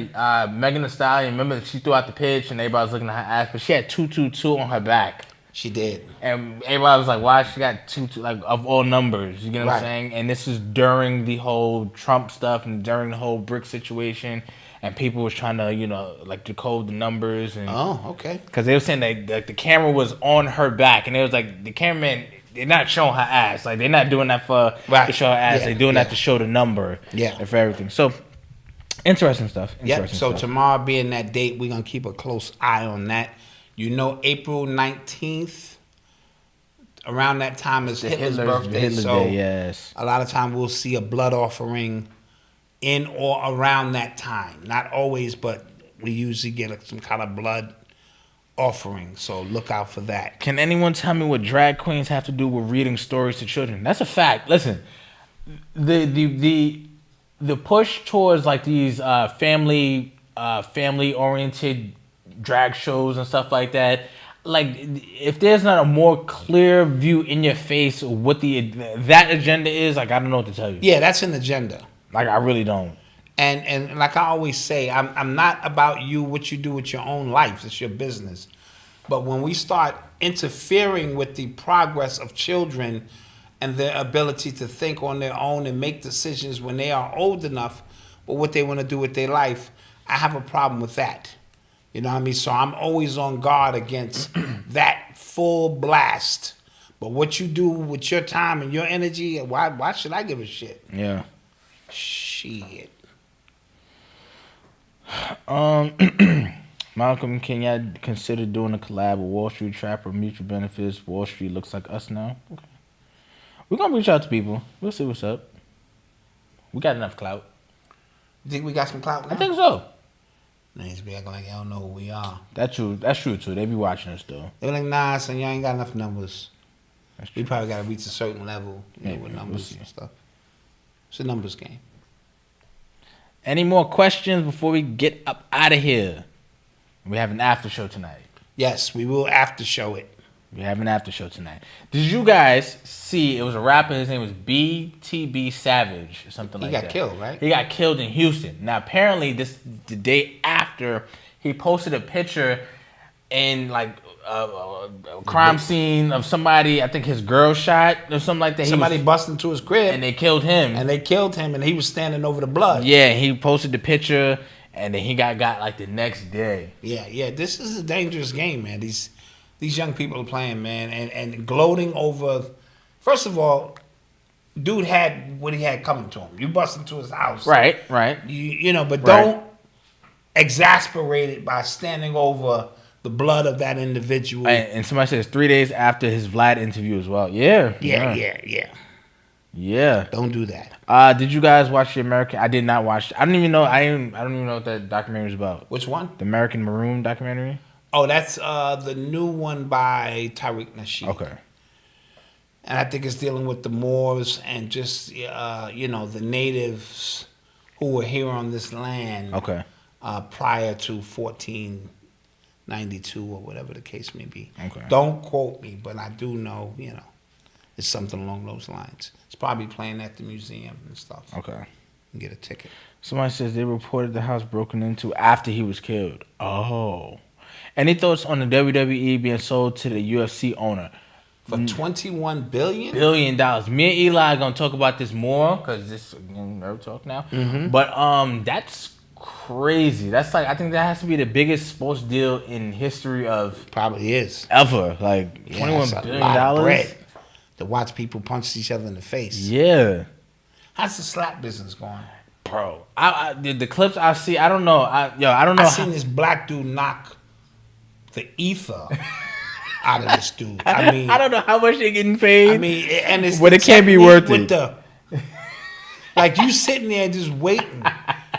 Megan Thee Stallion. Remember she threw out the pitch, and everybody was looking at her ass, but she had 222 on her back. She did. And everybody was like, "Why she got 22? Like of all numbers?" You get what I'm saying? And this is during the whole Trump stuff and during the whole brick situation. And people was trying to, decode the numbers. And, okay. Because they were saying that the camera was on her back. And it was like, the cameraman, they're not showing her ass. Like, they're not doing that to show her ass. They're doing that to show the number. Yeah. And for everything. So, interesting stuff. So tomorrow being that date, we're going to keep a close eye on that. You know, April 19th, around that time is Hitler's birthday. Hitler's so Day, yes. a lot of time we'll see a blood offering in or around that time. Not always, but we usually get some kind of blood offering. So look out for that. Can anyone tell me what drag queens have to do with reading stories to children? That's a fact. Listen, the push towards like these family oriented drag shows and stuff like that, like if there's not a more clear view in your face of what that agenda is, like I don't know what to tell you. Yeah, that's an agenda. Like I really don't. And like I always say, I'm not about you, what you do with your own life. It's your business. But when we start interfering with the progress of children and their ability to think on their own and make decisions when they are old enough for what they want to do with their life, I have a problem with that. You know what I mean? So I'm always on guard against that full blast. But what you do with your time and your energy, why should I give a shit? Yeah. Shit. Malcolm, can y'all consider doing a collab with Wall Street Trapper, mutual benefits? Wall Street looks like us now. Okay. We're gonna reach out to people. We'll see what's up. We got enough clout. You think we got some clout now? I think so. Niggas be acting like they don't know who we are. That's true too. They be watching us though. They be like, nah, son, y'all ain't got enough numbers. We probably gotta reach a certain level, with numbers and stuff. It's a numbers game. Any more questions before we get up out of here? We have an after show tonight. Yes, we will after show it. We have an after show tonight. Did you guys see? It was a rapper. His name was BTB Savage or something like that. He got killed, right? He got killed in Houston. Now, apparently, the day after, he posted a picture in like a crime scene of somebody. I think his girl shot or something like that. Somebody busted into his crib and they killed him. And he was standing over the blood. Yeah, he posted the picture. And then he got like the next day. Yeah. This is a dangerous game, man. These young people are playing, man, and gloating over. First of all, dude had what he had coming to him. You bust into his house, right? But don't exasperate it by standing over the blood of that individual. And somebody says 3 days after his Vlad interview as well. Yeah. Don't do that. Did you guys watch the American? I did not watch. I don't even know what that documentary is about. Which one? The American Maroon documentary. Oh, that's the new one by Tariq Nasheed. Okay. And I think it's dealing with the Moors and just the natives who were here on this land. Okay. Prior to 1492 or whatever the case may be. Okay. Don't quote me, but I do know, it's something along those lines. It's probably playing at the museum and stuff. Okay. And get a ticket. Somebody says they reported the house broken into after he was killed. Oh. Any thoughts on the WWE being sold to the UFC owner? For $21 billion? Me and Eli are going to talk about this more because this is nerd talk now. Mm-hmm. But that's crazy. That's like, I think that has to be the biggest sports deal in history of... Probably is. Ever. Like $21 billion. Lot of bread to watch people punch each other in the face. Yeah. How's the slap business going? Bro, the clips I see, I don't know. I don't know. I seen this black dude knock the ether out of this dude. I mean, I don't know how much they're getting paid. I mean, and it's but it can't be worth it. Like you sitting there just waiting.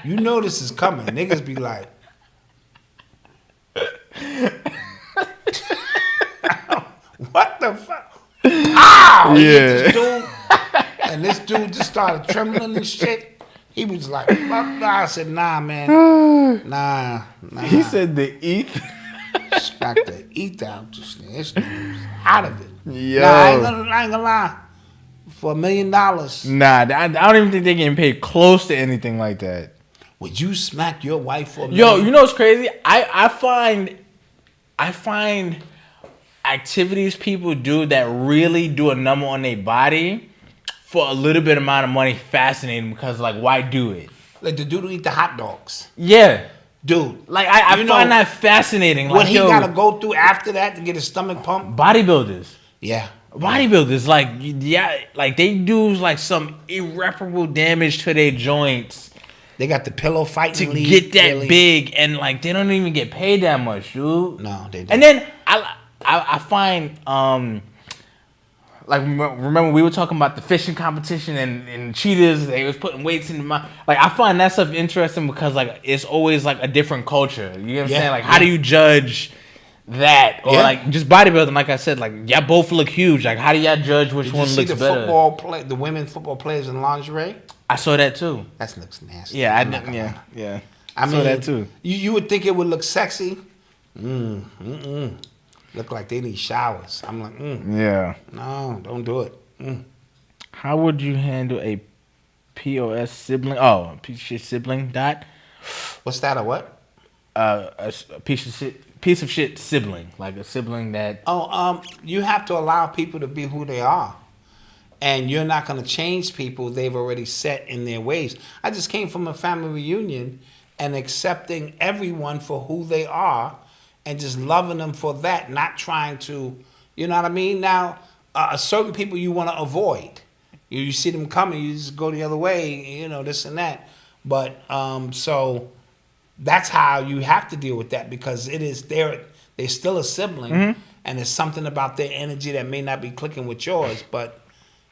You know this is coming. Niggas be like, what the fuck? Ow! Yeah. And this dude just started trembling and shit. He was like, I said, nah, man. Nah. He said the ether. Smack the ether out. This dude was out of it. Yo. Nah, I ain't gonna lie. For $1 million. Nah, I don't even think they're getting paid close to anything like that. Would you smack your wife for $1 million? Yo, you know what's crazy? I find activities people do that really do a number on their body for a little bit amount of money fascinating because, like, why do it? Like the dude who eat the hot dogs. Yeah. Dude. Like, I find that fascinating. What like, he gotta go through after that to get his stomach pumped? Bodybuilders. Yeah. Bodybuilders, like they do like some irreparable damage to their joints They got the pillow fighting to league, get that really. big, and like they don't even get paid that much, dude. No, they don't. And then I find like remember we were talking about the fishing competition and cheetahs. They was putting weights in the mouth. Like I find that stuff interesting because like it's always like a different culture. You know what I'm saying? Like how do you judge that or like just bodybuilding? Like I said, like y'all both look huge. Like how do y'all judge which one looks better? The women football players in lingerie. I saw that too. That looks nasty. Yeah, I didn't. Yeah. I saw that too. You would think it would look sexy. Look like they need showers. I'm like, Yeah. no, don't do it. How would you handle a POS sibling? Oh, a piece of shit sibling, Dot? What's that, a what? A piece of shit sibling. Like a sibling that... You have to allow people to be who they are. And you're not going to change people they've already set in their ways. I just came from a family reunion and accepting everyone for who they are and just loving them for that, not trying to, you know what I mean? Now, certain people you want to avoid. You see them coming, you just go the other way, you know, this and that. But so that's how you have to deal with that because it is they're still a sibling, and there's something about their energy that may not be clicking with yours, but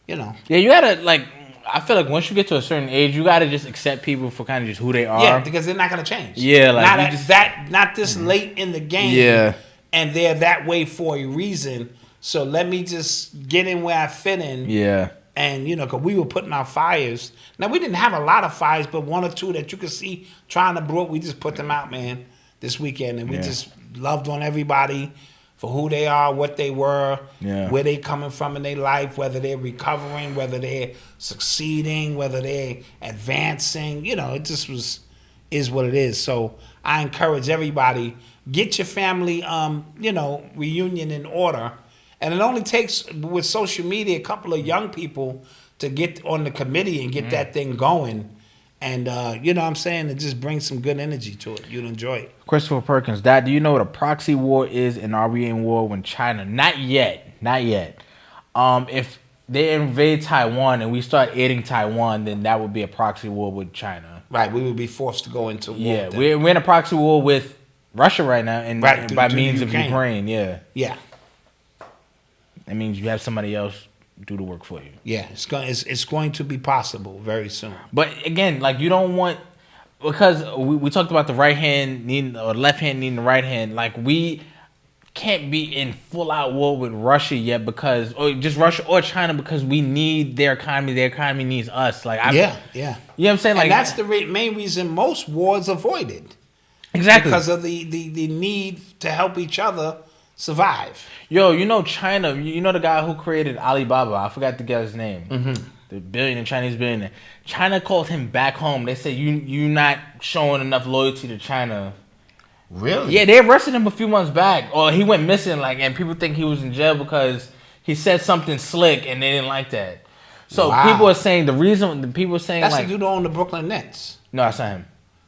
you know. Yeah, you gotta like. I feel like once you get to a certain age, you gotta just accept people for kind of just who they are. Yeah, because they're not gonna change. Yeah, like not this late in the game. Yeah, and they're that way for a reason. So let me just get in where I fit in. Yeah. And, you know, because we were putting out fires. Now, we didn't have a lot of fires, but one or two that you could see trying to brew up, we just put them out, man, this weekend. And we just loved on everybody for who they are, what they were, where they coming from in their life, whether they're recovering, whether they're succeeding, whether they're advancing. You know, it just is what it is. So I encourage everybody, get your family, reunion in order. And it only takes, with social media, a couple of young people to get on the committee and get that thing going. And, you know what I'm saying? It just brings some good energy to it. You'll enjoy it. Christopher Perkins, Dad, do you know what a proxy war is and are we in war with China? Not yet. If they invade Taiwan and we start aiding Taiwan, then that would be a proxy war with China. Right. We would be forced to go into war. Yeah, we're in a proxy war with Russia right now and by means of Ukraine. Yeah. That means you have somebody else do the work for you. Yeah, it's going to be possible very soon. But again, like you don't want, because we talked about the right hand needing or left hand needing the right hand. Like we can't be in full out war with Russia yet or just Russia or China because we need their economy. Their economy needs us. Like You know what I'm saying? Like and that's the main reason most wars avoided. Exactly. Because of the need to help each other survive. Yo, you know China, you know the guy who created Alibaba, I forgot the guy's name. The Chinese billionaire. China called him back home. They said you not showing enough loyalty to China. Really? Yeah, they arrested him a few months back. Or he went missing, and people think he was in jail because he said something slick and they didn't like that. So people are saying that's the dude who owned the Brooklyn Nets. No, that's not him.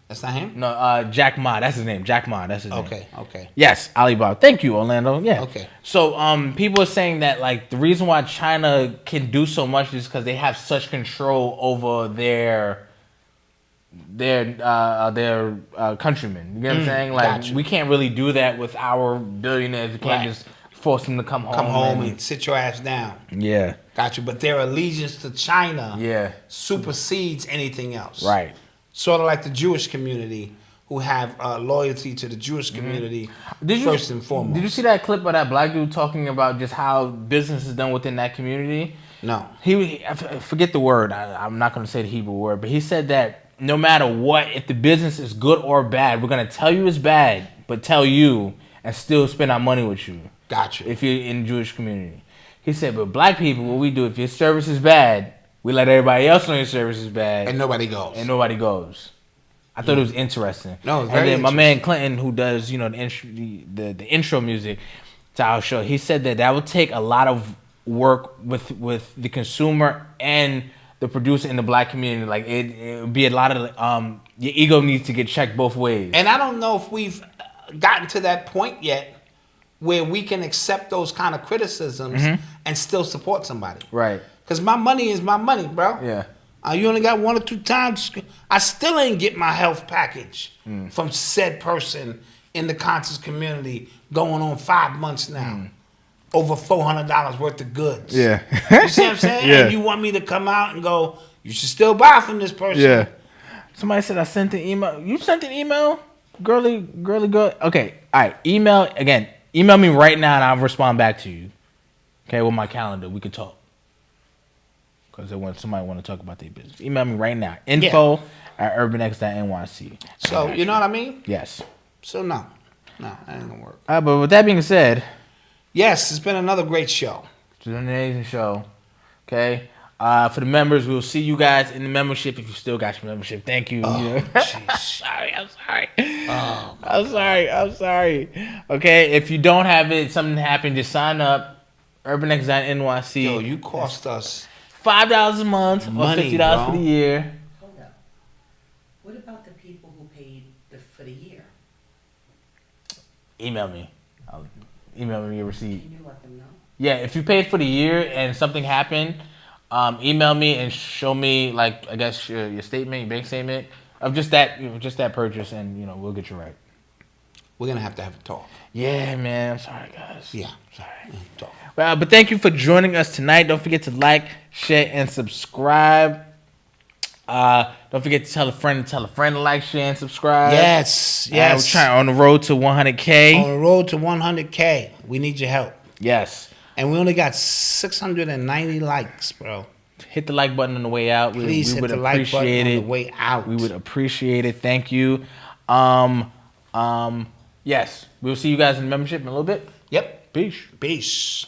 That's not him? No, Jack Ma. That's his name. Jack Ma. That's his name. Okay. Yes, Alibaba. Thank you, Orlando. Yeah. Okay. So, people are saying that the reason why China can do so much is because they have such control over their countrymen. You get what I'm saying? Gotcha. We can't really do that with our billionaires. We can't just force them to come home. And sit your ass down. Yeah. Gotcha. But their allegiance to China supersedes anything else. Right. Sort of like the Jewish community who have loyalty to the Jewish community first and foremost. Did you see that clip of that black dude talking about just how business is done within that community? No. I forget the word. I'm not going to say the Hebrew word, but he said that no matter what, if the business is good or bad, we're going to tell you it's bad, but tell you and still spend our money with you. Gotcha. If you're in the Jewish community. He said, but black people, what we do, if your service is bad, we let everybody else know your service is bad. And nobody goes. I thought it was interesting. No, it's and very then my interesting. man Clinton, who does, the intro music to our show, he said that would take a lot of work with the consumer and the producer in the black community. Like it would be a lot of your ego needs to get checked both ways. And I don't know if we've gotten to that point yet where we can accept those kind of criticisms and still support somebody. Right. Because my money is my money, bro. Yeah. You only got 1 or 2 times. I still ain't get my health package from said person in the conscious community going on 5 months now. Over $400 worth of goods. Yeah. You see what I'm saying? Yeah. And you want me to come out and go, you should still buy from this person. Yeah. Somebody said I sent an email. You sent an email? Girly girl. Okay. All right. Email again. Email me right now and I'll respond back to you. Okay, with my calendar. We can talk. Because somebody want to talk about their business. Email me right now. info@urbanx.nyc. So, you know what I mean? Yes. So, no, that ain't going to work. But with that being said. Yes, it's been another great show. It's been an amazing show. Okay. For the members, we'll see you guys in the membership if you still got your membership. Thank you. Oh, jeez. I'm sorry. Okay, if you don't have it, something happened, just sign up. UrbanX.NYC. Yo, you cost us $5 a month money, or $50 for the year. Hold up. What about the people who paid for the year? Email me. Email me your receipt. Can you let them know? Yeah, if you paid for the year and something happened, email me and show me, like, I guess your statement, your bank statement of just that purchase, and we'll get you right. We're gonna have to have a talk. Yeah, man. I'm sorry, guys. Yeah, sorry. Talk. Well, but thank you for joining us tonight. Don't forget to like, share, and subscribe. Don't forget to tell a friend to like, share, and subscribe. Yes. We're trying on the road to 100K. On the road to 100K. We need your help. Yes. And we only got 690 likes, bro. Hit the like button on the way out. Please hit the like button on the way out. We would appreciate it. Thank you. Yes. We'll see you guys in the membership in a little bit. Yep. Peace. Peace.